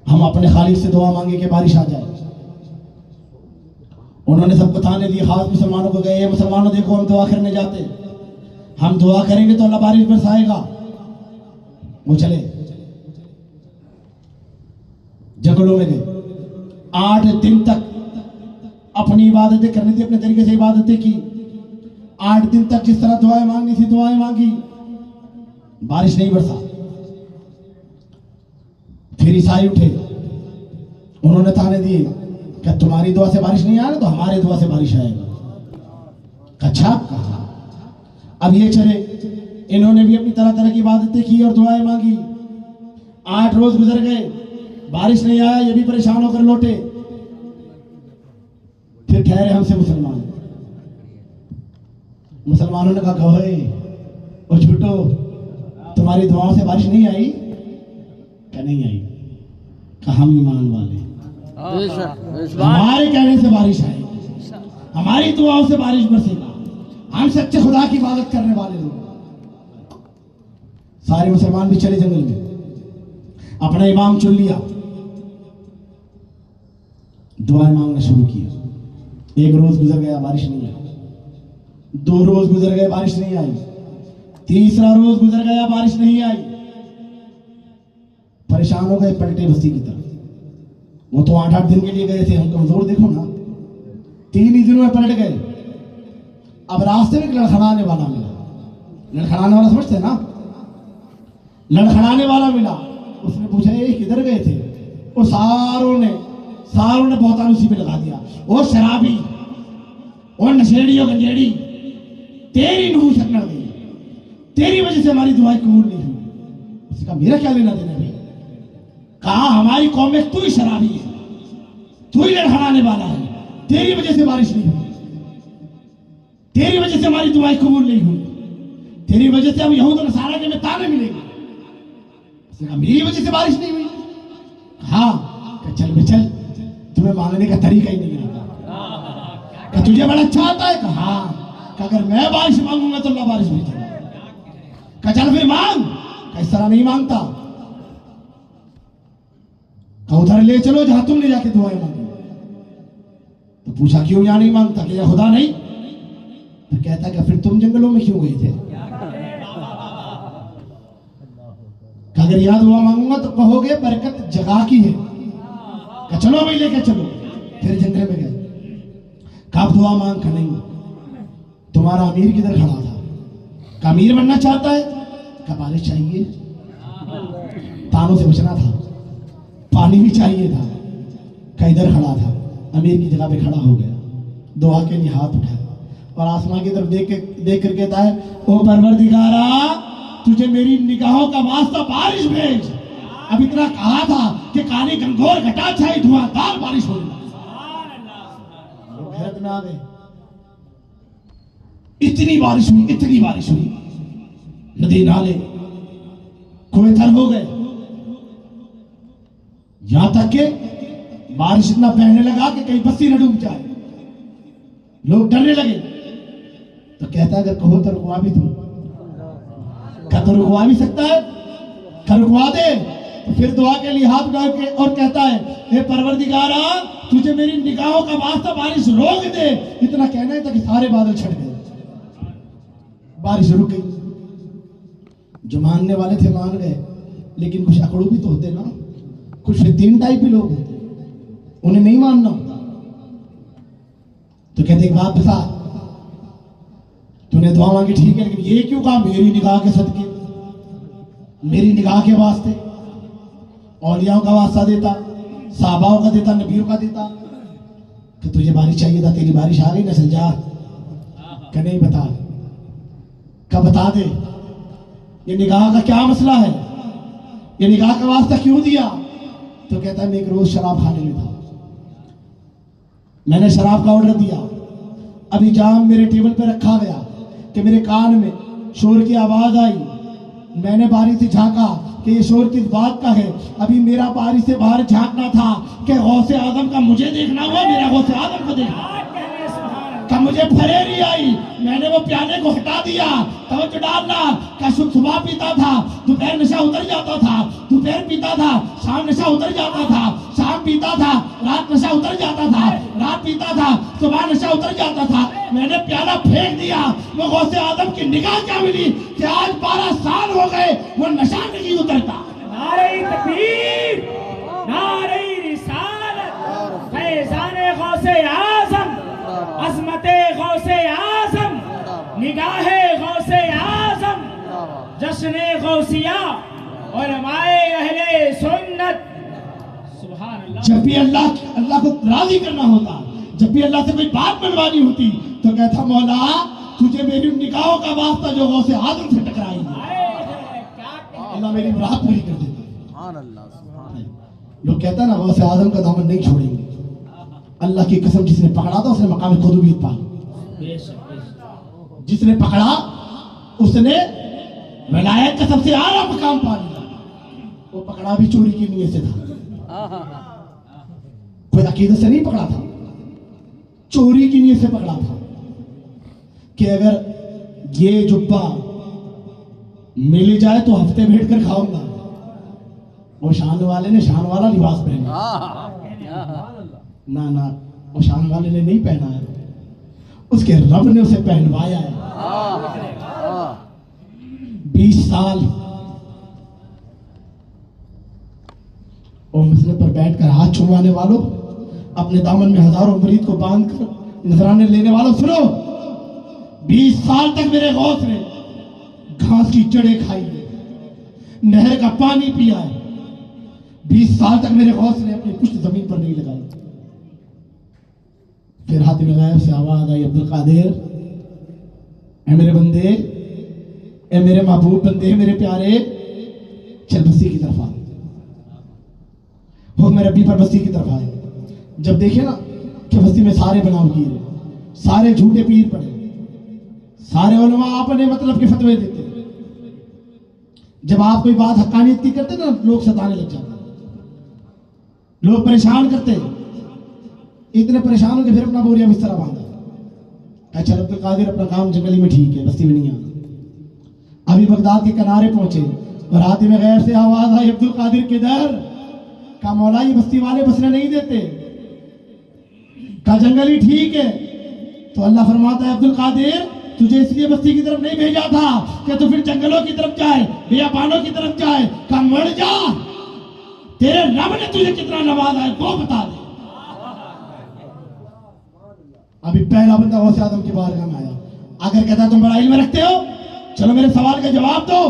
हम अपने खालिक से दुआ मांगे कि बारिश आ जाए। उन्होंने सबको ताने दिए, खास मुसलमानों को गए, मुसलमानों देखो हम दुआ करने जाते, हम दुआ करेंगे तो अल्लाह बारिश बरसाएगा। वो चले जंगलों में गए, 8 दिन तक अपनी इबादतें करनी थी, अपने तरीके से इबादतें की। 8 दिन तक जिस तरह दुआएं मांगनी थी दुआएं मांगी, बारिश नहीं बरसा। फिर ईसाई उठे, उन्होंने ताने दिए कि तुम्हारी दुआ से बारिश नहीं आ रहा तो हमारे दुआ से बारिश आएगा। अच्छा कहा। अब ये चले, इन्होंने भी अपनी तरह तरह की इबादतें की और दुआएं मांगी। 8 रोज गुजर गए, बारिश नहीं आया, ये भी परेशान होकर लौटे। फिर ठहरे हमसे मुसलमान, मुसलमानों ने कहा कहे और झूठो तुम्हारी दुआओं से बारिश नहीं आई? क्या नहीं आई? कहा हम ईमान वाले, हमारे कहने से बारिश आएगी, हमारी दुआओं से बारिश बरसेगा, हम सच्चे खुदा की इबादत करने वाले लोग। सारे मुसलमान भी चले जंगल में, अपना इमाम चुन लिया, दुआएं मांगना शुरू किया। 1 रोज गुजर गया, बारिश नहीं आई। 2 रोज गुजर गए, बारिश नहीं आई। 3रा रोज गुजर गया, बारिश नहीं आई। परेशान हो गए, पलटे बस्ती की तरफ। वो तो 8-8 दिन के लिए गए थे, हम कमजोर देखो ना, 3 ही दिनों में पलट गए। अब रास्ते में लड़खड़ाने वाला मिला, लड़खड़ाने वाला समझते हैं ना, लड़खड़ाने वाला मिला। उसने पूछा ये किधर गए थे? वो सारों ने बहुतान उसी पे लगा दिया, वो शराबी, वो नशेड़ी और गंजेड़ी, तेरी नूह शक्ल गई, तेरी वजह से हमारी दुआएं कबूल नहीं हुई। उसका मेरा क्या लेना देना भाई? कहा हमारी कौम में तू ही शराबी है, तू ही लड़खड़ाने वाला है, तेरी वजह से बारिश नहीं हुई, तेरी वजह से हमारी दुआएं कबूल नहीं हुई, तेरी वजह से हम यहूद और नसारा के में ताने मिलेंगे। उसने कहा मेरी वजह से बारिश नहीं हुई? हाँ, चल बे चल, तुम्हें मांगने का तरीका ही नहीं आता, क्या तुझे बड़ा अच्छा आता है? कहा अगर मैं बारिश मांगूंगा तो अल्लाह बारिश भेजेगा। कहा चल फिर मांग। इस तरह नहीं मांगता, उधर ले चलो जहां तुमने जाके दुआएं मांगी। तो पूछा क्यों यहाँ नहीं मांगता? कि खुदा नहीं? तो कहता कि फिर तुम जंगलों में क्यों गए थे? अगर याद हुआ मांगूंगा तो कहोगे बरकत जगह की है। कहा चलो भाई लेके चलो। फिर जंगल में गए। कब दुआ मांग कर नहीं, तुम्हारा अमीर किधर खड़ा था? का अमीर बनना चाहता है? का बारिश चाहिए, तानों से बचना था, पानी भी चाहिए था। का इधर खड़ा था, अमीर की जगह पे खड़ा हो गया, दुआ के लिए हाथ उठाया और आसमान की तरफ देख कर कहता है, ओ परवरदिगारा तुझे मेरी निगाहों का वास्ता बारिश भेज। अब इतना कहा था कि काली गंगोर घटा छाई धुआंधार बारिश हो रही। हैरत में आ गए, इतनी बारिश हुई, नदी नाले कुएं तर हो गए। यहां तक कि बारिश इतना बहने लगा कि कहीं बस्ती न डूब जाए। लोग डरने लगे। तो कहता है अगर कहो तो रुकवा भी दूं। क्या तो रुकवा भी सकता है? क्या रुकवा दे? तो फिर दुआ के लिए हाथ उठा के और कहता है, हे परवरदिगारा तुझे मेरी निगाहों का वास्ता बारिश रोक दे। इतना कहना है था कि सारे बादल छट गए, बारिश रुक गई। जो मानने वाले थे मान गए, लेकिन कुछ अकड़ू भी तो होते ना, कुछ तीन टाइप के लोग होते, उन्हें नहीं मानना होता। तो कहते एक बात बता, तूने दुआ मांगी ठीक है, लेकिन ये क्यों कहा मेरी निगाह के सदके, मेरी निगाह के वास्ते? औलियाओं का वास्ता देता, साहबाओं का देता, नबियों का देता। कि तुझे बारिश चाहिए था, तेरी बारिश आ गई ना, चल जा। क्या नहीं बता, क्या बता दे ये निगाह का क्या मसला है, ये निगाह का वास्ता क्यों दिया? तो कहता है मैं एक रोज शराब खाने में था, मैंने शराब का ऑर्डर दिया, अभी जाम मेरे टेबल पे रखा गया कि मेरे कान में शोर की आवाज आई। मैंने बारी से झांका कि ये शोर किस बात का है। अभी मेरा बारी से बाहर झांकना था कि गौसे आजम का मुझे देखना हुआ, मेरा गौसे आजम को देखना। का मुझे फरेरी आई, मैंने वो प्याले को हटा दिया। तवज्जो डालना, का सुबह पीता था, दोपहर नशा उतर जाता था, दोपहर पीता था, शाम नशा उतर जाता था, शाम पीता था, रात नशा उतर जाता था, रात पीता था, सुबह नशा उतर जाता था। मैंने प्याला फेंक दिया। वो गौसे आदम की निगाह क्या मिली कि आज 12 साल हो गए वो नशा नहीं उतरता। नारे तकबीर, नारे रिसालत, फैज़ाने गौसे आज़म, अज़मते गौसे आज़म, निगाहे गौसे आज़म, जश्ने गौसिया और उलमाए अहले सुन्नत। सुभान अल्लाह। जब भी अल्लाह को राजी करना होता, जब भी अल्लाह से कोई बात मनवानी होती, तो कहता मौला तुझे मेरी निगाहों का वास्ता जो गौसे आज़म से टकराई, अल्लाह मेरी मुराद पूरी कर देता। लोग कहता ना गौसे आज़म का दामन नहीं छोड़ेंगे। अल्लाह की कसम, जिसने पकड़ा था उसने मकाम खुदूबियत पा ली। जिसने पकड़ा उसने विलायत का सबसे आला मकाम पा लिया। वो पकड़ा भी चोरी की नीयत से था, कोई अकीदत से नहीं पकड़ा था, चोरी की नीयत से पकड़ा था कि अगर ये जुब्बा मिल जाए तो हफ्ते बैठ कर खाऊंगा। वो शान वाले ने शान वाला लिबास पहना, ना वो शान वाले ने नहीं पहना है, उसके रब ने उसे पहनवाया है। 20 साल और मसले पर बैठकर हाथ छुड़वाने वालों, अपने दामन में हजारों मुरीद को बांधकर नजराने लेने वालों, सुनो 20 साल तक मेरे गौस ने घास की जड़ें खाई है, नहर का पानी पिया है। 20 साल तक मेरे गौस ने अपनी पुश्त जमीन पर नहीं लगाई। फिर हाथ में गायब से आवाज आई, अब्दुल कादिर, ए मेरे बंदे, ए मेरे महबूब बंदे, मेरे प्यारे, चल बस्ती की तरफ आ। हुक्म रब्बी पर बस्ती की तरफ आए। जब देखे ना कि बस्ती में सारे बनावगीर, सारे झूठे पीर पड़े, सारे उलमा अपने मतलब के फतवे देते। जब आप कोई बात हक्कानियत की करते ना, लोग सताने लग जाते, लोग परेशान करते। इतने परेशान हो के फिर अपना बोरिया बिस्तरा बांधा। अच्छा अब्दुल कादिर अपना काम जंगली में ठीक है, बस्ती में नहीं आना। अभी बगदाद के किनारे पहुंचे और हाथी में गैर से आवाज आई, अब्दुल कादिर किधर? का मौला ये बस्ती वाले बसने नहीं देते, का जंगली ठीक है। तो अल्लाह फरमाता है, अब्दुल कादिर तुझे इसलिए बस्ती की तरफ नहीं भेजा था कि तू फिर जंगलों की तरफ जाए, बियाबानों की तरफ जाए। का मर जा, तेरे रब ने तुझे कितना नवाजा है वो बता दे। अभी पहला बंदा गौसे आजम की बारगाह में आया, अगर कहता तुम बड़ा इल्म रखते हो, चलो मेरे सवाल का जवाब दो।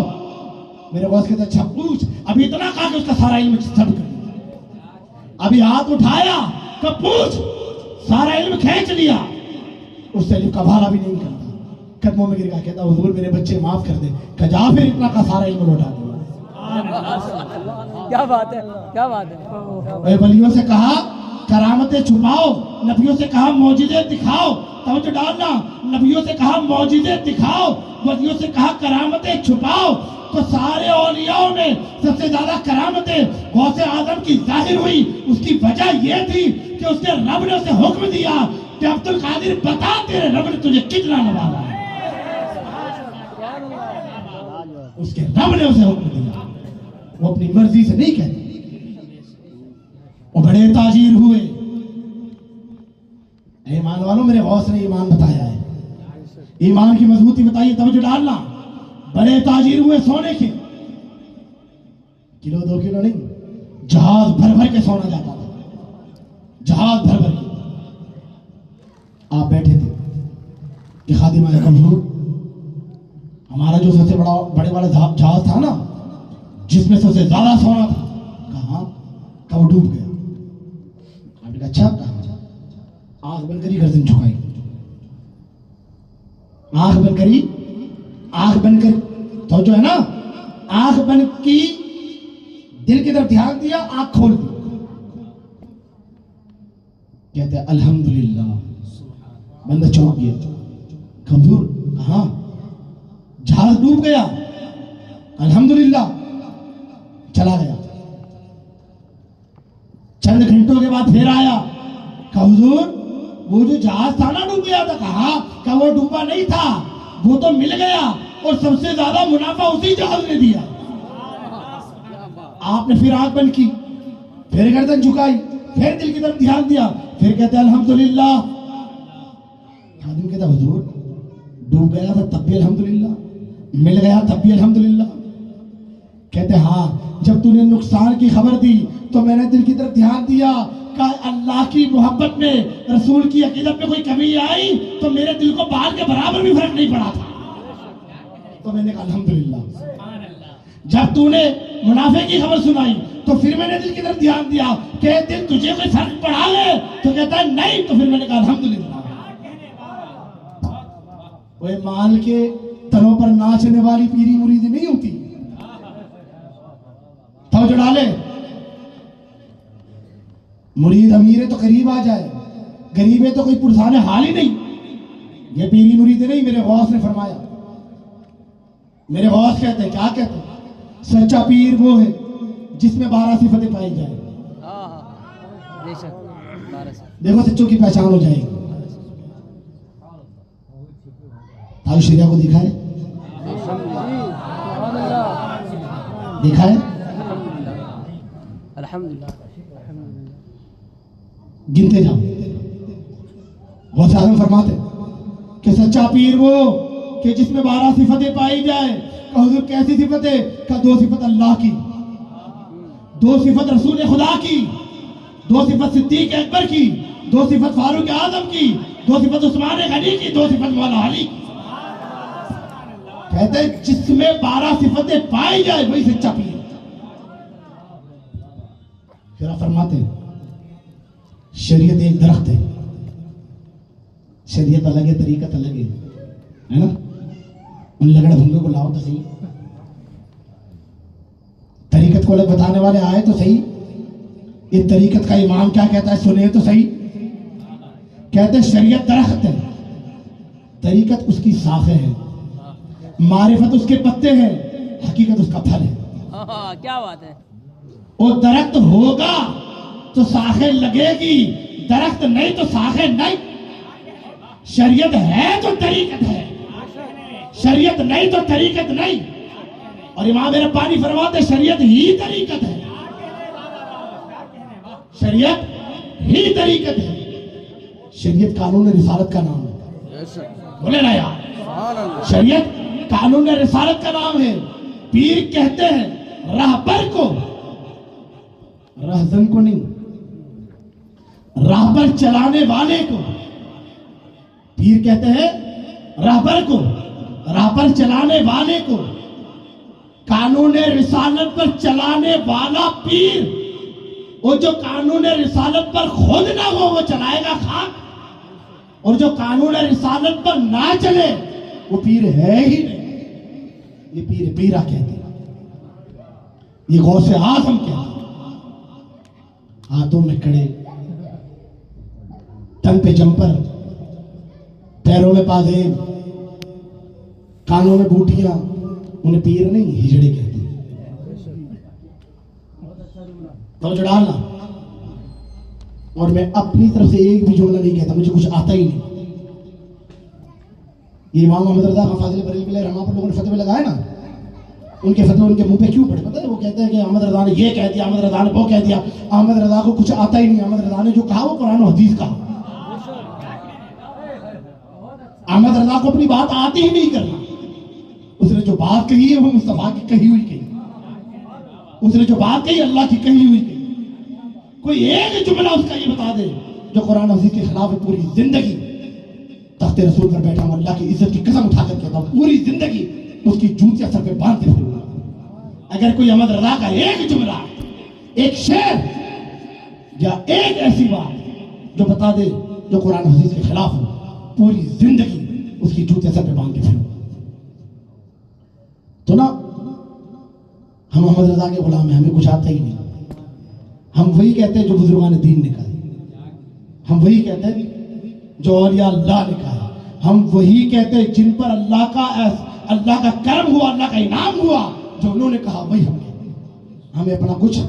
मेरे गौस कहता अच्छा पूछ। अभी इतना कहा कि उसका सारा इल्म सब कर दिया। अभी हाथ उठाया तो पूछ, सारा इल्म खींच लिया, उससे इल्म का भाला भी नहीं करता। कदमों में गिर गया, कहता हुजूर मेरे बच्चे माफ कर दे। कजा फिर इतना का सारा इल्म लौटा दिया। क्या बात है, क्या बात है। वलियों से कहा करामतें छुपाओ, नबियों से कहा मौजिज़े दिखाओ। तवज्जो डालना, नबियों से कहा मौजिज़े दिखाओ, वलियों से कहा करामतें छुपाओ। तो सारे औलियाओं में सबसे ज्यादा करामतें गौसे आजम की जाहिर हुई। उसकी वजह यह थी कि उसके रब ने उसे हुक्म दिया कि अब्दुल कादिर बता तेरे रब ने तुझे कितना नवाजा है। उसके रब ने उसे हुक्म दिया, वो अपनी मर्जी से नहीं कहते। वो बड़े ताजीर हुए। ईमान वालों, मेरे गौस ने ईमान बताया है, ईमान की मजबूती बताइए। तवज्जो डालना, बड़े ताजीर हुए सोने के, किलो 2 किलो नहीं, जहाज भर भर के सोना जाता था, जहाज भर भर के। आप बैठे थे कि खादिम आया कमजोर, हमारा जो सबसे बड़े वाला जहाज था ना, जिसमें सबसे ज्यादा सोना था, कहा कब डूब गया। आपने कहा अच्छा, कहा आंख बंद करी, गर्दन झुकाई, आंख बंद करी, आंख बंद कर, तो जो है ना, आंख बंद की, दिल की तरफ ध्यान दिया, आंख खोल दी। कहते हैं अल्हम्दुलिल्लाह। बंदा चौंक गया, कमजोर कहा जहाज डूब गया, अल्हम्दुलिल्लाह, चला गया। चंद घंटों के बाद फिर आया, हुजूर वो जो जहाज था ना डूब गया था। कहा कि वो डूबा नहीं था, वो तो मिल गया और सबसे ज्यादा मुनाफा उसी जहाज ने दिया। आपने फिर आंख बंद की, फिर गर्दन झुकाई, फिर दिल की तरफ ध्यान दिया, फिर कहते अल्हम्दुलिल्लाह। खादिम कहता हुजूर डूब गया था तब भी अल्हम्दुलिल्लाह, मिल गया तब भी अल्हम्दुलिल्लाह। कहते हाँ, जब तूने नुकसान की खबर दी तो मैंने दिल की तरफ ध्यान दिया कि अल्लाह की मोहब्बत में, रसूल की अकीदत में कोई कमी आई तो मेरे दिल को बाल के बराबर भी फर्क नहीं पड़ा था, तो मैंने कहा अल्हम्दुलिल्लाह। जब तूने मुनाफे की खबर सुनाई तो फिर मैंने दिल की तरफ ध्यान दिया कि दिल तुझे कोई फर्क पड़ा है, तो कहता है नहीं, तो फिर मैंने कहा अल्हम्दुलिल्लाह। वो माल के तनों पर नाचने वाली पीरी मुरीदी नहीं होती। तवज्जो डाले, मुरीद अमीर है तो करीब आ जाए, गरीब है तो कोई पुरसाने हाल ही नहीं। ये पीरी मुरीद नहीं, मेरे गौस ने फरमाया। मेरे गौस कहते हैं, क्या कहते हैं, सच्चा पीर वो है जिसमें 12 सिफतें पाई जाए। देखो सच्चों की पहचान हो जाएगी। ताऊ शरिया को दिखा है, देखा है, अल्हम्दुलिल्लाह। गिनते जाओ। गौसे आज़म फरमाते कि सच्चा पीर वो कि जिसमें 12 सिफतें पाई जाए। हुजूर कैसी सिफतें? का 2 सिफत अल्लाह की, 2 सिफत रसूल खुदा की, 2 सिफत सिद्दीक अकबर की, 2 सिफत फारूक आजम की, 2 सिफत उस्मान गनी की, 2 सिफत मौला अली की। कहते हैं जिसमें 12 सिफतें पाई जाए वही सच्चा पीर। फिर फरमाते हैं शरीयत एक दरख्त है, शरीयत अलग है, तरीकत अलग है ना। उन लगड़ भंगों को लाओ तो सही, तरीकत को अलग बताने वाले आए तो सही। ये तरीकत का इमाम क्या कहता है सुने तो सही। कहते हैं शरीयत दरख्त है, तरीकत उसकी शाखें है, मारिफत उसके पत्ते हैं, हकीकत उसका फल है। क्या बात है। वो दरख्त होगा तो शाखें लगेगी, दरख्त नहीं तो शाखें नहीं। शरीयत है तो तरीकत है, शरीयत नहीं तो तरीकत नहीं। और इमाम रब्बानी फरमाते शरीयत ही तरीकत है, शरीयत ही तरीकत है। शरीयत कानून रिसालत का नाम है। बोले ना यार। शरीयत कानून रिसालत का नाम है। पीर कहते हैं राहबर को, रहजन को नहीं, राहबर चलाने वाले को। पीर कहते हैं राहबर को, राहबर चलाने वाले को। कानून रिसालत पर चलाने वाला पीर, वो जो कानून रिसालत पर खुद ना हो वो चलाएगा खाक, और जो कानून रिसालत पर ना चले वो पीर है ही नहीं। ये पीर पीरा कहते हैं, ये गौसे आजम कहते हैं। हाथों में कड़े, तन पे जंपर, पैरों में पाजेब, कानों में बूटियां, उन्हें पीर नहीं हिजड़े कहते हैं। तो जो डालना, और मैं अपनी तरफ से एक भी जुमला नहीं कहता, मुझे कुछ आता ही नहीं। ये इमाम मोहम्मद रजा खां फाजिल बरेलवी रहमा पर लोगों ने फतवे लगाए ना, उनके फतवे उनके मुंह पे क्यों पड़े पता है? वो कहते हैं कि अहमद रजा ने ये कह दिया, अहमद रजा ने वो कह दिया। अहमद रजा को कुछ आता ही नहीं। अहमद रजा ने जो कहा वो कुरान और हदीस कहा। अहमद रजा को अपनी बात आती ही नहीं करना। उसने जो बात कही है वो मुस्तफा की कही हुई कही, उसने जो बात कही अल्लाह की कही हुई कही। कोई एक जुमला उसका ये बता दे जो कुरान हदीस के खिलाफ है। पूरी जिंदगी तख्ते रसूल पर बैठा हूं, अल्लाह की इज्जत की कसम उठाकर कहता हूं, पूरी जिंदगी उसकी जूतियां सर पे बांधते फिरूंगा। अगर कोई अहमद रजा का एक जुमला, एक शेर या एक ऐसी बात जो बता दे जो कुरान हदीस के खिलाफ हो, पूरी जिंदगी उसकी जूतियां सर पे बांध के फिरूंगा। तो ना हम अहमद रजा के गुलाम हैं, हमें कुछ आता ही नहीं। हम वही कहते हैं जो बुजुर्गान दीन ने कहा है, हम वही कहते हैं जो औलिया अल्लाह ने कहा है, हम वही कहते हैं जिन पर अल्लाह का करम हुआ, अल्लाह का इनाम हुआ, जो उन्होंने कहा वही हम कहते हैं। हमें अपना कुछ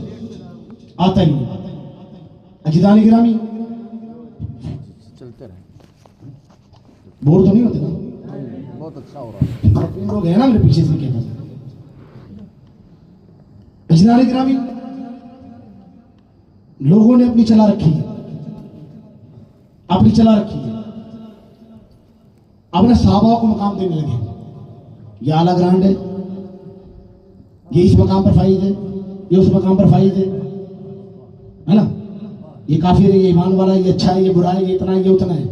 आता ही नहीं। अजीज़ान गिरामी, चलते रहे, बोर तो नहीं होते ना? बहुत अच्छा हो रहा है। लोग हैं ना मेरे पीछे से कहना। अजीज़ान गिरामी, लोगों ने अपनी चला रखी है, अपनी चला रखी है। अपने साहबा को मकाम देने लगे। ये आला ग्रांड है, ये इस मकाम पर फाइज है, ये उस मकाम पर फाइज है ना? ये काफिर है, ये ईमान वाला है, ये अच्छा है, ये बुरा है, ये इतना है, ये उतना है।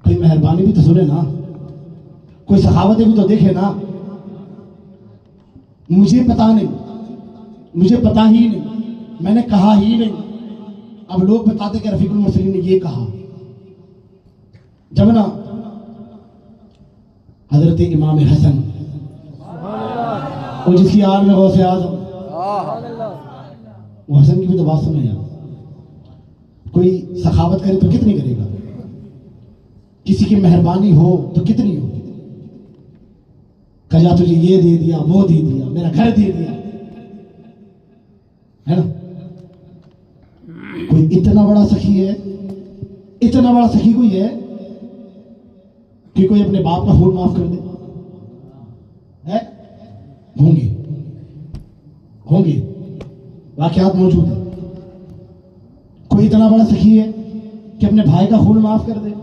कोई मेहरबानी भी तो सुने ना, कोई सखावतें भी तो देखे ना। मुझे पता नहीं, मुझे पता ही नहीं, मैंने कहा ही नहीं। अब लोग बताते कि रफीकुल मुरसलीन ने ये कहा। जब ना हजरत इमाम हसन, और जिसकी आल में गौसे आज़म, वो हसन की भी तो बात सुने यार। कोई सखावत करे तो कितनी करेगा? किसी की मेहरबानी हो तो कितनी हो? कजा तुझे ये दे दिया, वो दे दिया, मेरा घर दे दिया, है ना? कोई इतना बड़ा सखी है, इतना बड़ा सखी कोई है कि कोई अपने बाप का खून माफ कर दे? है? होंगे, होंगे, वाकयात मौजूद है। कोई इतना बड़ा सखी है कि अपने भाई का खून माफ कर दे?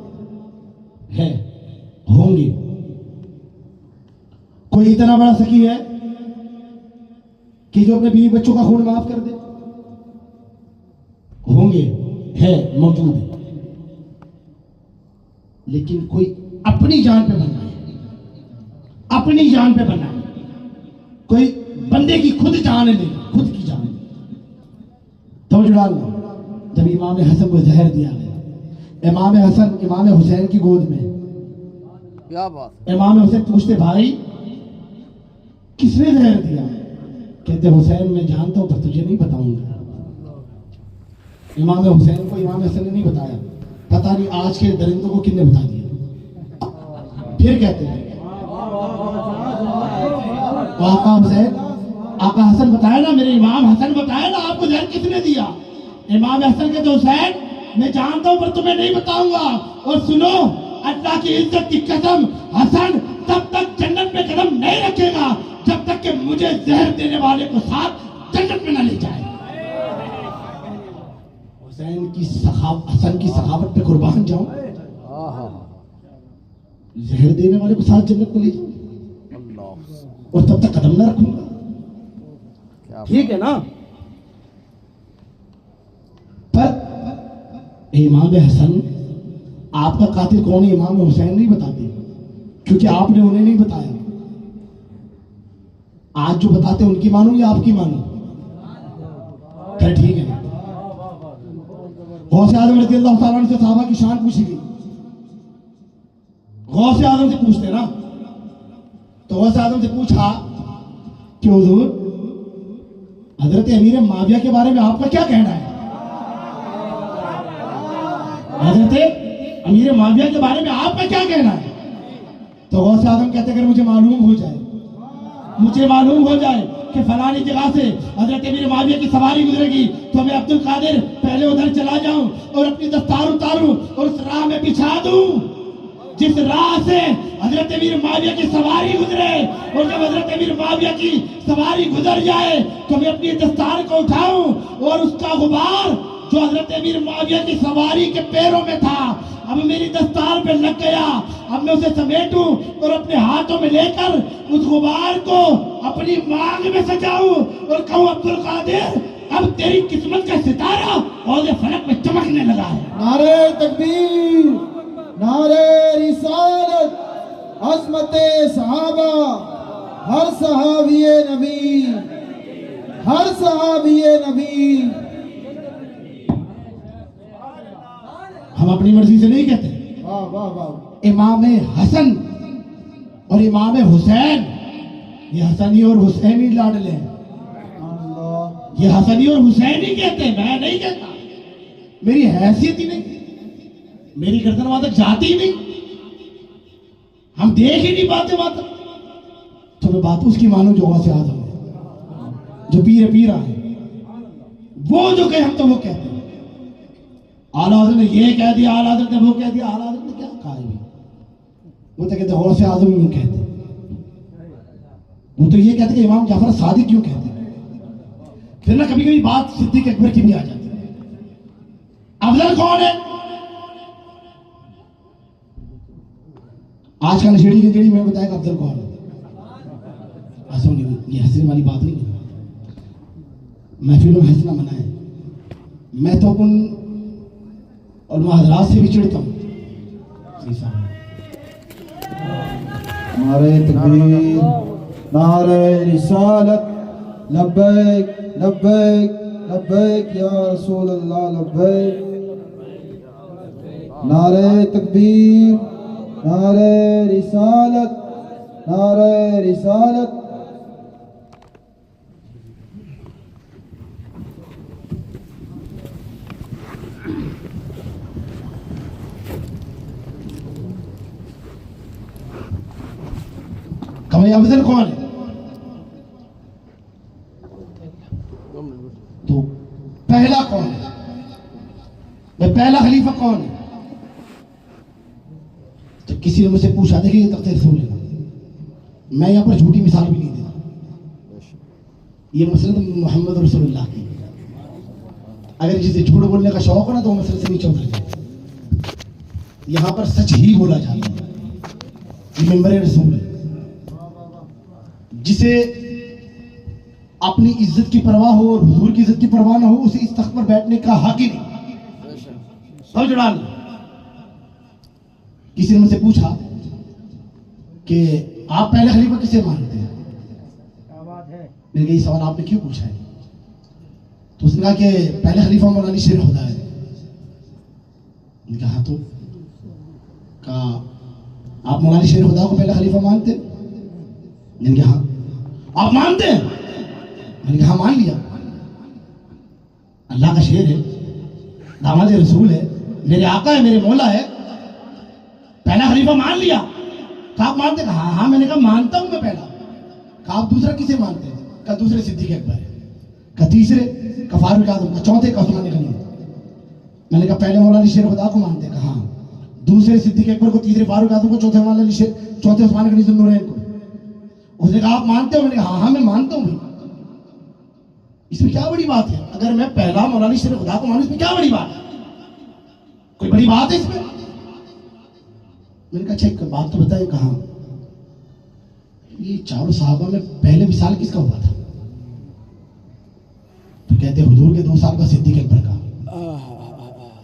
है, होंगे। कोई इतना बड़ा सखी है कि जो अपने बीवी बच्चों का खून माफ कर दे? होंगे, है, मौजूद है। लेकिन कोई अपनी जान पे बनना है, अपनी जान पे बनना है। कोई बंदे की खुद जान ले, खुद की जान। तो जुड़ाना, जब इमाम हसन को जहर दिया गया, इमाम हसन इमाम हुसैन की गोद में, क्या बात। इमाम हुसैन पूछते भाई किसने जहर दिया? कहते हुसैन मैं जानता हूं पर तुझे नहीं बताऊंगा। इमाम हुसैन को इमाम हसन ने नहीं बताया, पता नहीं आज के दरिंदों को किसने बता दिया। फिर कहते हैं आका हुसैन, आका हसन बताया ना, मेरे इमाम हसन बताया ना आपको जहर किसने दिया? इमाम हसन कहते हुसैन मैं जानता हूं पर तुम्हें नहीं बताऊंगा। और सुनो, अल्लाह की इज्जत की कसम, हसन तब तक जन्नत में कदम नहीं रखेगा जब तक कि मुझे जहर देने वाले को साथ जन्नत में न ले जाए। हुसैन की हसन की सखावत पे कुर्बान जाऊं। जहर देने वाले को साथ जन्नत में ले जाऊं अल्लाह और तब तक कदम ना रखूंगा? क्या ठीक है ना? पर इमाम हसन आपका कातिल कौन है इमाम हुसैन नहीं बताते, क्योंकि आपने उन्हें नहीं बताया। आज जो बताते हैं उनकी मानो या आपकी मानो? फिर ठीक है ना? गौसे आजम रज़ियल्लाहु ताला अन्हु से सहाबा की शान पूछी गई। गौसे आजम से पूछते ना, तो गौसे आजम से पूछा कि हुजूर हजरत अमीर माविया के बारे में आपका क्या कहना है? हजरत अमीर माविया के बारे में आपका क्या कहना है? तो गौसे आजम कहते अगर मुझे मालूम हो जाए कि फलानी जगह से हजरत अमीर माविया की सवारी गुजरेगी तो मैं अब्दुल कादिर पहले उधर चला जाऊं और अपनी दस्तार उतारूं और उस राह में बिछा दूं जिस राह से हजरत अमीर माविया की सवारी गुजरे, और जब हजरत अमीर माविया की सवारी गुजर जाए तो मैं अपनी दस्तार को उठाऊं और उसका गुबार जो हजरत अमीर माविया की सवारी के पैरों में था अब मेरी दस्तार पे लग गया, अब मैं उसे समेटूं और अपने हाथों में लेकर उस गुबार को अपनी मांग में सजाऊं और कहूं अब्दुल कादिर अब तेरी किस्मत का सितारा और फलक में चमकने लगा है। नारे तकबीर, नारे रिसालत, अज़मते सहाबा, हर सहाबिये नबी, हर सहाबिये नबी। हम अपनी मर्जी से नहीं कहते। वाह वाह वाह। इमाम हसन और इमाम हुसैन, ये हसनी और हुसैनी लाडले हैं। अल्लाह। ये हसनी और हुसैनी कहते हैं, मैं नहीं कहता। मेरी हैसियत ही नहीं, मेरी गर्दन वहां तक जाती ही नहीं, हम देख ही नहीं पाते वहां तक। तो मैं बात उसकी मानू जो वहां से आजम है, जो पीर है, वो जो कहे हम तो वो कहते हैं। आला हज़रत ने ये कह दिया, आला हज़रत ने वो कह दिया, आला हज़रत ने क्या कहा है? वो तो कहते गौसे आजम क्यों कहते, वो तो ये कहते कि इमाम जाफर सादिक क्यों कहते। फिर ना कभी कभी बात सिद्दीक अकबर की भी आ जाती है। अफजल कौन है? आज का नशेड़ी की जड़ी में बताएगा अफजल कौन है। ऐसा नहीं, ये हंसने वाली बात नहीं है। महफिलों में हंसना मना है। मैं तो उन और हजरात से भी चिढ़ता हूँ। नारे तकबीर, नारे रिसालत, लब्बैक लब्बैक लब्बैक या रसूल अल्लाह लब्बैक। नारे तकबीर, नारे रिसालत, नारे रिसालत। कभी अफजल कौन है? तो पहला कौन है? मैं पहला खलीफा कौन है? तो किसी ने मुझसे पूछा, देखिए ये तख्ते रसूल लेना, मैं यहां पर झूठी मिसाल भी नहीं देता। ये मसलन मोहम्मद रसूलुल्लाह की, अगर जिसे झूठ बोलने का शौक हो ना तो वो मसले से नीचे उतर जाए। यहां पर सच ही बोला जाता है। ये मेंबर रसूल है। जिसे अपनी इज्जत की परवाह हो और हुजूर की इज्जत की परवाह ना हो, उसे इस तख्त पर बैठने का हक ही नहीं। समझ डाल। किसी ने मुझसे पूछा कि आप पहले खलीफा किसे मानते हैं? क्या बात है? मैंने कहा ये सवाल आपने क्यों पूछा है? तो उसने कहा कि पहले खलीफा मौलाना शेर खुदा है। मैंने कहा तो कहा आप मौलाना शेर खुदा को पहले खलीफा मानते हैं? मैंने कहा हाँ। आप मानते हैं? मैंने कहा मान लिया। अल्लाह का शेर है, दामाद रसूल है, मेरे आका है, मेरे मौला है, पहला खलीफा मान लिया। कहा आप मानते? कहा हाँ। मैंने कहा मानता हूं मैं पहला। कहा आप दूसरा किसे मानते हैं? कहा दूसरे सिद्दीक अकबर है। कहा तीसरे? कहा फारूक आजम। कहा चौथे? कहा उस्मान गनी। मैंने कहा पहले मौलाना शेर खुदा को मानते? कहा हाँ। दूसरे सिद्दीक अकबर को, तीसरे फारूक आजम को, चौथे मौलाना शेर, चौथे उस्मान गनी ज़ुन्नूरैन को। उसने कहा आप मानते हो? मैंने कहा हाँ मैं मानता हूं भाई। इसमें क्या बड़ी बात है? अगर मैं पहला मौलाना शेर खुदा को मानूं, इसमें क्या बड़ी बात है? कोई बड़ी बात है इसमें? मैंने कहा अच्छा एक बात तो बताइए, कहाँ ये चारों साहबा में पहले विसाल किसका हुआ था? तो कहते हुजूर के 2 साल का, सिद्दीक अकबर का।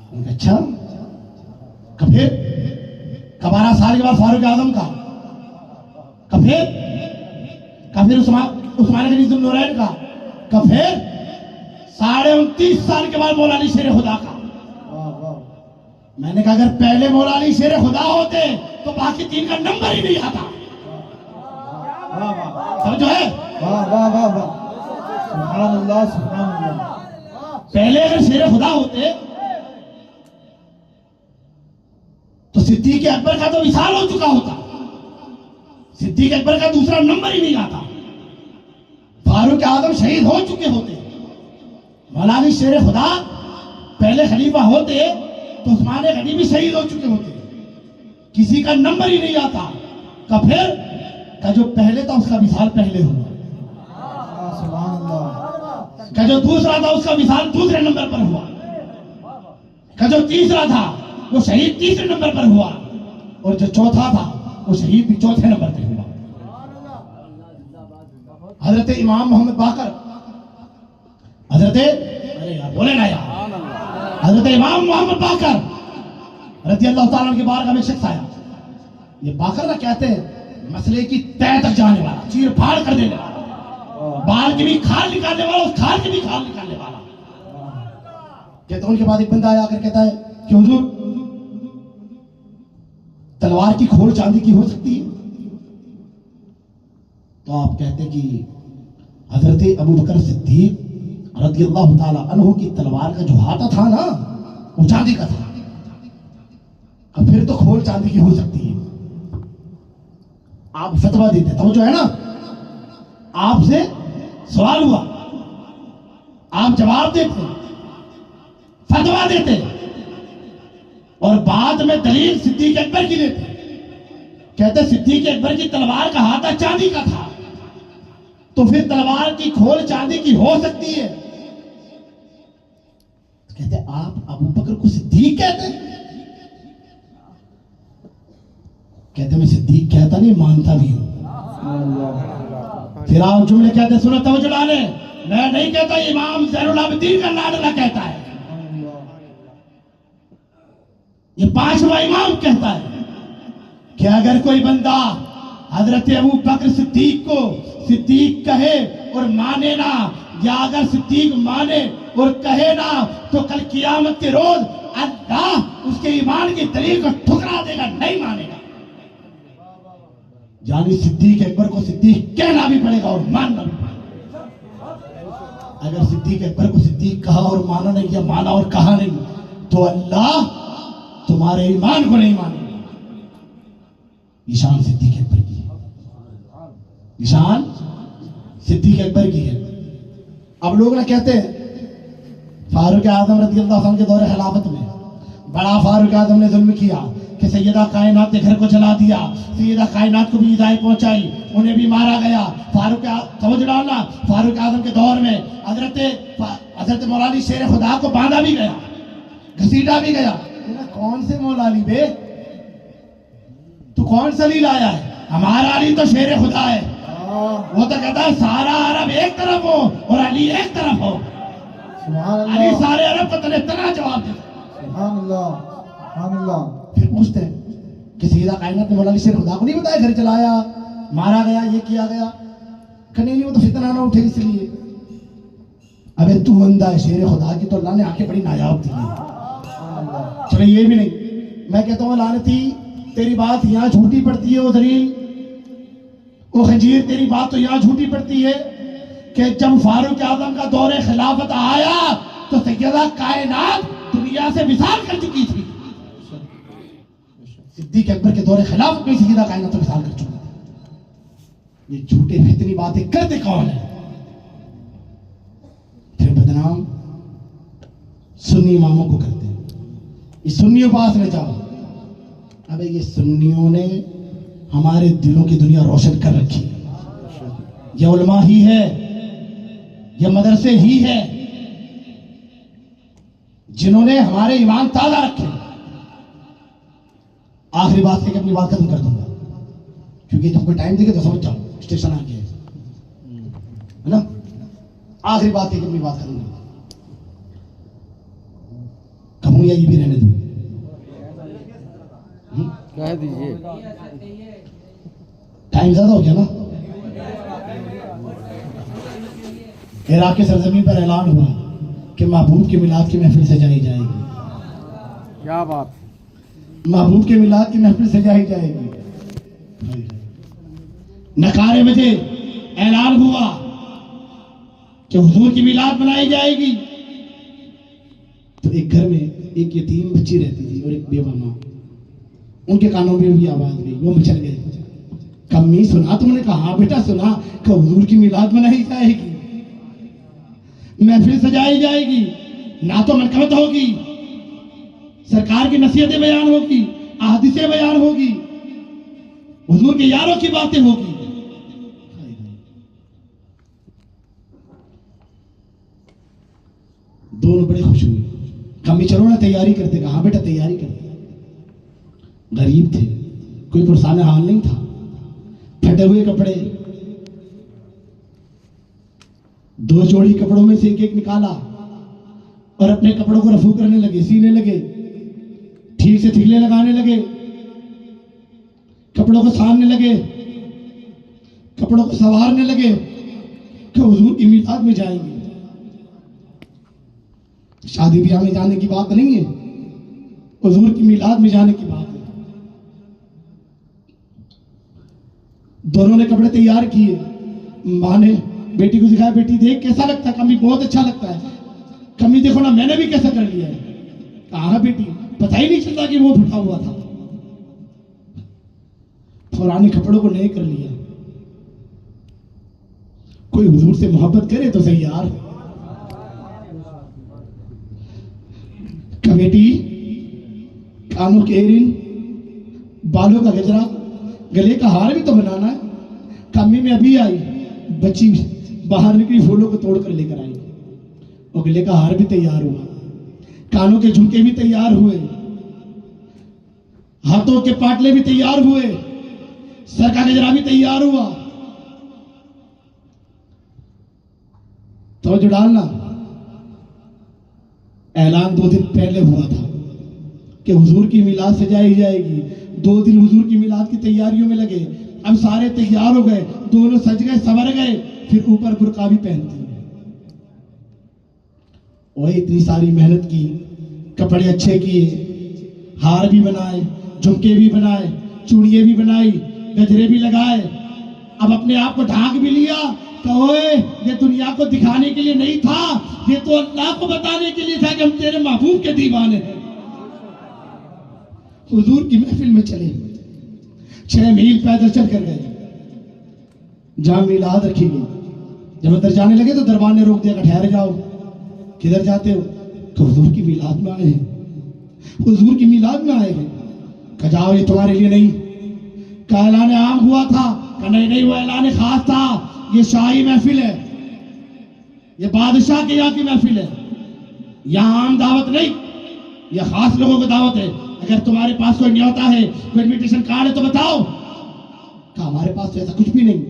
मैंने कहा अच्छा, कब फिर 12 साल के बाद फारूक आजम का, कब फिर उस्मान गनी ज़ुन्नूरैन का, कब फिर 29.5 साल के बाद मौला अली शेर खुदा का। मैंने कहा अगर पहले मौला अली शेर खुदा होते तो बाकी 3 का नंबर ही नहीं आता। समझो है? वाह वाह वाह वाह, सुभान अल्लाह सुभान अल्लाह। पहले अगर शेर खुदा होते तो सिद्दीक अकबर का तो विशाल हो चुका होता, सिद्दीक अकबर का दूसरा नंबर ही नहीं आता। फारूक आजम शहीद हो चुके होते, मौला अली शेर खुदा पहले खलीफा होते तो उस्मान गनी भी शहीद हो चुके होते, किसी का नंबर ही नहीं आता। का फिर का जो पहले था उसका विशाल पहले हुआ, सुभान अल्लाह। का जो दूसरा था उसका विशाल दूसरे नंबर पर हुआ, का जो तीसरा था वो शहीद तीसरे नंबर पर हुआ, और जो चौथा था वो शहीद भी चौथे नंबर पर हुआ। हजरत इमाम मोहम्मद बाकर, अरे यार बोले ना यार, हजरत इमाम मोहम्मद बाकर रज़ी अल्लाह ताला अन्हु के बारगाह में शख्स आया। ये बाकर ना कहते हैं मसले की तह तक जाने वाला, चीर फाड़ कर देने वाला, बाल की भी खाल निकालने वाला, उस खाल की भी खाल निकालने वाला। कहते उनके बाद एक बंदा आया आकर कहता है कि हुजूर तलवार की खोल चांदी की हो सकती है? तो आप कहते कि हजरत अबू बकर सिद्दीक रज़ी अल्लाह ताला अन्हु की तलवार का जो हाथा था ना वो चांदी का था, अब फिर तो खोल चांदी की हो सकती है। आप फतवा देते, तो जो है ना, आपसे सवाल हुआ, आप जवाब देते, फतवा देते, और बाद में दलील सिद्दीक अकबर की लेते। कहते सिद्दीक अकबर की तलवार का हाथा चांदी का था, तो फिर तलवार की खोल चांदी की हो सकती है। कहते आप अबू बकर को सिद्दीक कहते हैं? कहते मैं सिद्दीक कहता नहीं, मानता भी हूं। फिर आप जुमले कहते सुनो तवज्जो डाले, मैं नहीं कहता, इमाम ज़ैनुल आबिदीन का लाडला कहता है, ये 5वां इमाम कहता है कि अगर कोई बंदा हजरत अबू बकर सिद्दीक को सिद्दीक कहे और माने ना, या अगर सिद्दीक माने और कहे ना, तो कल कियामत के रोज अल्लाह उसके ईमान की दलील को ठुकरा देगा, नहीं मानेगा। यानी सिद्दीक अकबर को सिद्दीक कहना भी पड़ेगा और मानना भी पड़ेगा। अगर सिद्दीक अकबर को सिद्दीक कहा और माना नहीं, या माना और कहा नहीं, तो अल्लाह तुम्हारे ईमान को नहीं मानेगा। निशान सिद्दीक अकबर की है, निशान सिद्दीक अकबर की है। अब लोग ना कहते हैं फारूक आजम रज़ी अल्लाह अन्हु के दौरे खिलाफत में बड़ा फारूक आजम ने जुल्म किया कि सैयदा कायनात के घर को जला दिया, सैयदा कायनात को भी इज़ाएं पहुंचाई, उन्हें भी मारा गया। समझ डालना, फारूक आजम के दौर में हजरत मौला अली शेर खुदा को बांधा भी गया, घसीटा भी गया। कौन से मौला अली बे, तू कौन सा अली लाया है? हमारा अली तो शेर खुदा है, वो तो कहता है सारा अरब एक तरफ हो और अली एक तरफ हो। अली सारे अरब को तने तना जवाब दे। सुभान अल्लाह सुभान अल्लाह। फिर पूछते हैं कि सैयदा कायनात ने मौला अली शेर खुदा को नहीं बताया, घर चलाया, मारा गया, ये किया गया? कहने नहीं, वो तो फितना ना उठे इसलिए। अबे तू बंदा है शेर खुदा की, तो अल्लाह ने आंखें बड़ी नायाब दी है। चलो ये भी नहीं, मैं कहता हूँ लानती तेरी बात यहाँ झूठी पड़ती है, वो दलील वो खंजीर तेरी बात तो यहाँ झूठी पड़ती है कि जब फारूक आजम का दौरे खिलाफत आया तो सैयदा कायनात दुनिया से विसाल कर चुकी थी। सिद्दीक अकबर के दौरे खिलाफत में सैयदा कायनात विसाल कर चुकी थी। ये झूठे फितनी बातें करते कौन है? फिर बदनाम सुन्नी इमामों को करते हैं, ये सुन्नियों पास में जाओ। अबे ये सुन्नियों ने हमारे दिलों की दुनिया रोशन कर रखी है। ये उलमा ही है, ये मदरसे ही है जिन्होंने हमारे ईमान ताजा रखे। आखिरी बात है कि अपनी बात खत्म कर दूंगा, क्योंकि जब कोई टाइम देखे तो समझ जाओ स्टेशन आ गया है ना। आखिरी बात है कि अपनी बात खत्म कर दूंगा, कहूँ या ये भी रहने दूँ? कह दीजिए। टाइम ज्यादा हो गया ना। इराक के सरजमीन पर ऐलान हुआ कि महबूब की मिलाद की महफिल सजाई जाएगी। क्या बात। महबूब के मिलाद की महफिल सजाई जाएगी। नकारे बजे ऐलान हुआ कि हुजूर की मिलाद बनाई जाएगी। तो एक घर में एक यतीम बच्ची रहती थी और एक बेवा माँ, उनके कानों में भी आवाज गई, वो मचल गए। कम्मी सुना तुमने? कहा हाँ बेटा सुना, कि हुजूर की मिलाद बनाई जाएगी, महफिल सजाई जाएगी, ना तो मनकबत होगी, सरकार की नसीहतें बयान होगी, अहादीसें बयान होगी, हुजूर के यारों की बातें होगी। दोनों बड़े खुश हुए। कम्मी चलो ना तैयारी करते। कहा हाँ बेटा तैयारी करते। गरीब थे, कोई पुरसान हाल नहीं था, फटे हुए कपड़े, 2 जोड़ी कपड़ों में से एक निकाला और अपने कपड़ों को रफू करने लगे, सीने लगे, ठीक से थिगले लगाने लगे, कपड़ों को सारने लगे, कपड़ों को संवारने लगे कि हुजूर की मिलाद में जाएंगे। शादी ब्याह में जाने की बात नहीं है, हुजूर की मिलाद में जाने की बात है। दोनों ने कपड़े तैयार किए। माँ ने बेटी को दिखाया, बेटी देख कैसा लगता है? कमी बहुत अच्छा लगता है। कमी देखो ना मैंने भी कैसा कर लिया है। कहा बेटी पता ही नहीं चलता कि वो फटा हुआ था, पुराने कपड़ों को नए कर लिया। कोई हुजूर से मोहब्बत करे तो सही यार। बेटी कानों के एयरिंग, बालों का गजरा, गले का हार भी तो बनाना है। कम्मी में अभी आई, बच्ची बाहर निकली, फूलों को तोड़ कर लेकर आई और गले का हार भी तैयार हुआ, कानों के झुमके भी तैयार हुए, हाथों के पाटले भी तैयार हुए, सर का गजरा भी तैयार हुआ। तो जो डालना ऐलान 2 दिन पहले हुआ था कि हुजूर की मिलाद सजाई जाएगी। 2 दिन हुजूर की मिलाद की तैयारियों में लगे। अब सारे तैयार हो गए, दोनों सज गए, संवर गए, फिर ऊपर बुर्का भी पहनती है। और इतनी सारी मेहनत की, कपड़े अच्छे किए, हार भी बनाए, झुमके भी बनाए, चूड़ियां भी बनाई, गजरे भी लगाए। अब अपने आप को ढांक भी लिया कि ओए ये दुनिया को दिखाने के लिए नहीं था, ये तो अल्लाह को बताने के लिए था कि हम तेरे महबूब के दीवाने हैं। हुजूर की महफिल में चले, 6 मील पैदल चल कर गए जहां मिलाद रखी गई। जब अंदर जाने लगे तो दरबार ने रोक दिया कि ठहर जाओ, किधर जाते हो? तो हुजूर की मिलाद में आए हैं, हुजूर की मिलाद में आए हैं। कहा जाओ ये तुम्हारे लिए नहीं, का ऐलान आम हुआ था? का नहीं वो ऐलान खास था, ये शाही महफिल है, ये बादशाह के यहाँ की महफिल है, यहाँ आम दावत नहीं, यह खास लोगों को दावत है। अगर तुम्हारे पास कोई न्योता है, कोई इन्विटेशन कार्ड है तो बताओ। कहा हमारे पास तो ऐसा कुछ भी नहीं।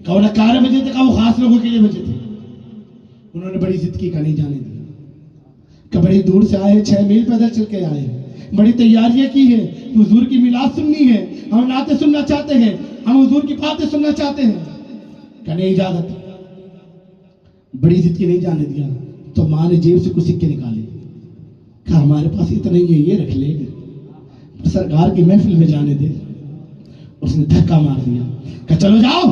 कहा ना कार्य बजे थे, कहा वो खास लोगों के लिए बजे थे। उन्होंने बड़ी जिद की, का नहीं जाने दिया। कि बड़ी दूर से आए, 6 मील पैदल चल के आए हैं, बड़ी तैयारियां की है, हुजूर की मिलाद सुननी है, हम नाते सुनना चाहते हैं, हम हुजूर की बातें सुनना चाहते हैं। क्या नहीं इजाजत? बड़ी जिद की, नहीं जाने दिया। तो माँ ने जेब से कुछ सिक्के निकाले, कहा हमारे पास इतना ही है, ये रख ले, सरकार की महफिल में जाने दे। उसने धक्का मार दिया, कहा चलो जाओ,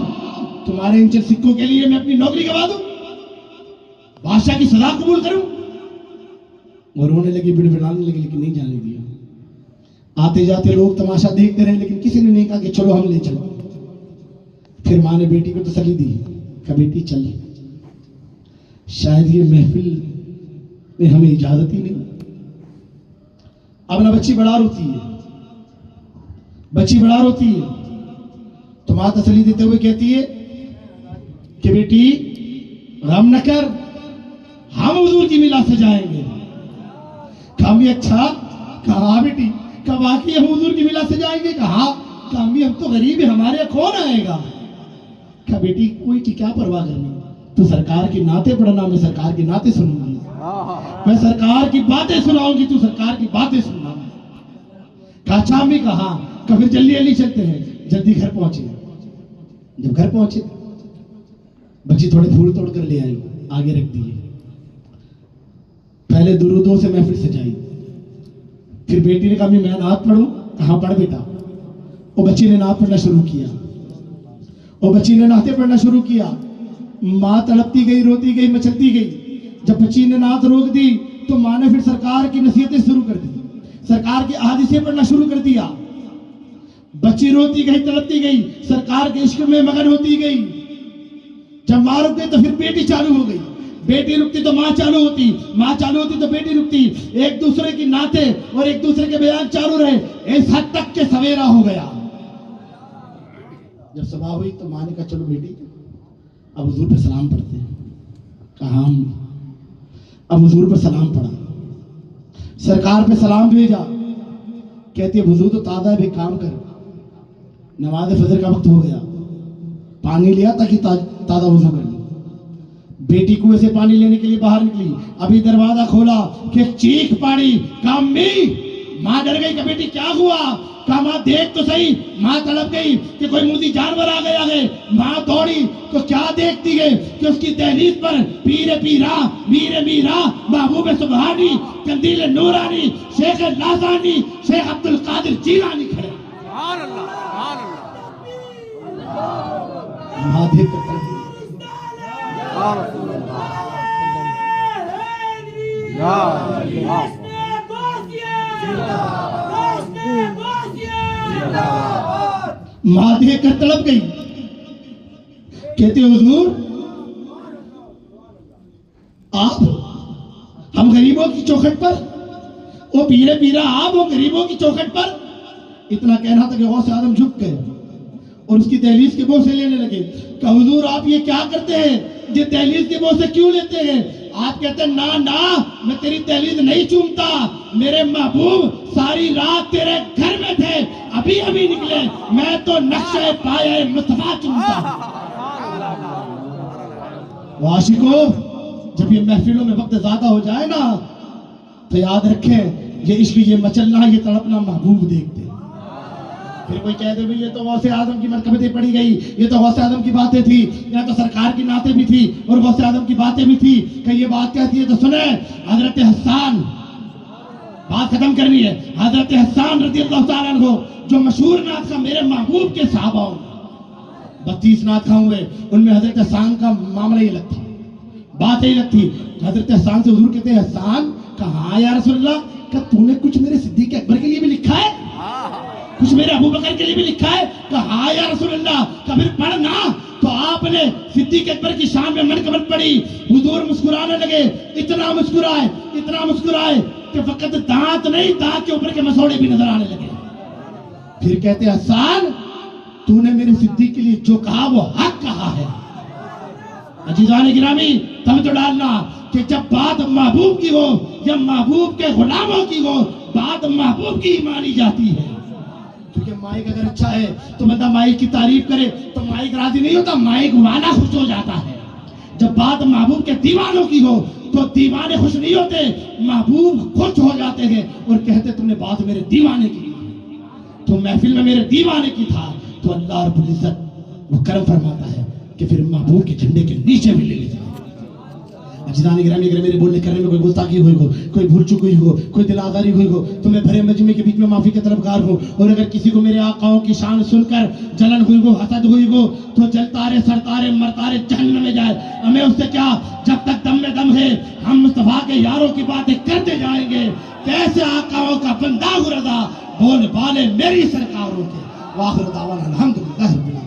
तुम्हारे इन सिक्कों के लिए मैं अपनी नौकरी गवा दूं, बादशाह की सजा कबूल करूं। और रोने लगी, बिड़बिड़ाने लगी, लेकिन नहीं जाने दिया। आते जाते लोग तमाशा देखते रहे, लेकिन किसी ने नहीं कहा कि चलो हम ले चलो। फिर माँ ने बेटी को तसल्ली दी, कहा बेटी चल, शायद ये महफिल में हमें इजाजत ही नहीं। अब ना बच्ची बड़ा रोती है, बच्ची बड़ा रोती है, तो माँ तसल्ली देते हुए कहती है कि बेटी गम न कर, हम हुजूर की मिलाद सजाएंगे। कहा अच्छा? कहा बेटी कब वाकई हम हुजूर की मिला से जाएंगे? कहा अम्मी हम तो गरीब है, हमारे यहाँ कौन आएगा? क्या बेटी कोई की क्या परवाह करनी, तू सरकार की नाते पढ़ना, मैं सरकार की नाते सुनूंगी, मैं सरकार की बातें सुनाऊंगी, तू सरकार की बातें सुनना। काचा अम्मी कहा फिर जल्दी जल्दी चलते हैं। जल्दी घर पहुंचे। जब घर पहुंचे बच्ची थोड़े फूल तोड़ कर ले आई, आगे रख दिए। पहले दुरूदों से महफिल सजाई। फिर बेटी ने कहा मैं नात पढ़ूं। कहाँ पढ़ बेटा। वो बच्ची ने नात पढ़ना शुरू किया। वो बच्ची ने नाते पढ़ना शुरू किया। माँ तड़पती गई, रोती गई, मचलती गई। जब बच्ची ने नात रोक दी तो माँ ने फिर सरकार की नसीहतें शुरू कर दी, सरकार की अहादीसें पढ़ना शुरू कर दिया। बच्ची रोती गई, तड़पती गई, सरकार के इश्क में मगन होती गई। जब माँ रुक गई तो फिर बेटी चालू हो गई। बेटी रुकती तो माँ चालू होती, माँ चालू होती तो बेटी रुकती। एक दूसरे की नाते और एक दूसरे के बयान चालू रहे, इस हद तक के सवेरा हो गया। जब सुबह हुई तो माँ ने कहा चलो बेटी अब हुजूर पर सलाम पढ़ते हैं। कहा अब हुजूर पर सलाम पढ़ा, सरकार पे सलाम भेजा। कहती है हुजूर तो ताज़ा है, भी काम कर, नमाज फजर का वक्त हो गया। पानी लिया ताकि ताज़ा वजू कर ली। बेटी कुएं से पानी लेने के लिए बाहर निकली। अभी दरवाजा खोला कि चीख पड़ी, काम में माँ डर गई कि बेटी क्या हुआ? कहा माँ देख तो सही। माँ तड़प गई कि कोई मुझे जानवर आ गया है। माँ दौड़ी तो क्या देखती है कि उसकी दहलीज पर पीरे पीरा, मीरे मीरा, महबूब सुबहानी, कंदील नूरानी, शेख लासानी, शेख अब्दुल कादिर जीलानी खड़े। माँ देख कर माँ देख कर तड़प गई। कहते हुजूर आप हम गरीबों की चौखट पर, वो पीरे पीरा आप वो गरीबों की चौखट पर। इतना कहना था कि गौसे आदम झुक गए और उसकी दहलीज के बोझ से लेने लगे। कहा हुजूर आप ये क्या करते हैं, ये दहलीज के बोझ से क्यों लेते हैं? आप कहते हैं ना ना मैं तेरी दहलीज नहीं चूमता, मेरे महबूब सारी रात तेरे घर में थे, अभी अभी निकले, मैं तो नक्शे पाए मुस्तफा चूमता। आशिकों जब ये महफिलों में वक्त ज्यादा हो जाए ना तो याद रखें ये इश्क, ये मचलना, ये तड़पना महबूब देखते। फिर कोई कह दे भाई ये तो गौसे आजम की मरकबतें पड़ी गई, ये तो गौसे आजम की बातें थी, यहाँ तो सरकार की नाते भी थी और गौसे आजम की बातें भी थी। कहीं ये बात कहती है तो सुने, हजरत हसन, बात खत्म करनी है। हजरत हसन रज़ियल्लाहु तआला अन्हु जो मशहूर नात खा, मेरे महबूब के सहाबा 32 नात खा हुए, उनमें हजरत हसन का मामला ही अलग था, बात ही अलग थी। हजरत हसन से हुजूर कहते हैं हसन कहा या रसूलल्लाह, क्या तूने कुछ मेरे सिद्दीक अकबर के लिए भी लिखा है, कुछ मेरे अबू बकर के लिए भी लिखा है? कहा या रसूलल्लाह, कभी पढ़ना। तो आपने सिद्दीक अकबर की शान में मनकबत पढ़ी। हुजूर मुस्कुराने लगे, इतना मुस्कुराए कि फकत दांत नहीं, दांत के ऊपर के मसौड़े भी नजर आने लगे। फिर कहते हसन तूने मेरे सिद्दीक के लिए जो कहा वो हक कहा है। अजीजान गिरामी तब तो डालना कि जब बात महबूब की हो या महबूब के गुलामों की हो, बात महबूब की मानी जाती है। क्योंकि माइक अगर अच्छा है तो बंदा माइक की तारीफ करे तो माइक राजी नहीं होता, माइक वाला खुश हो जाता है। जब बात महबूब के दीवानों की हो तो दीवाने खुश नहीं होते, महबूब खुश हो जाते हैं और कहते तुमने बात मेरे दीवाने की, तो महफिल में मेरे दीवाने की था। तो अल्लाह रब्बुल इज्जत वो करम फरमाता है कि फिर महबूब के झंडे के नीचे भी ले लेते। अजीज़ान गिरामी अगर मेरे बोलने करने में कोई गुस्ताखी हुई हो, कोई भूल चुक हुई हो, कोई दिल आजारी हुई हो तो मैं भरे मजमे के बीच में माफी के तलबगार हूँ। और अगर किसी को मेरे आकाओं की शान सुनकर जलन हुई हो, हसद हुई हो तो जलतारे सरतारे मरतारे जहन्नम में जाए, हमें उससे क्या, जब तक दम में दम है हम मुस्तफा के यारों की बातें करते जाएंगे। कैसे आकाओं का बंदा रज़ा बोल बाले मेरी सरकारों के। वाहिर दावाना अल्हम्दुलिल्लाह।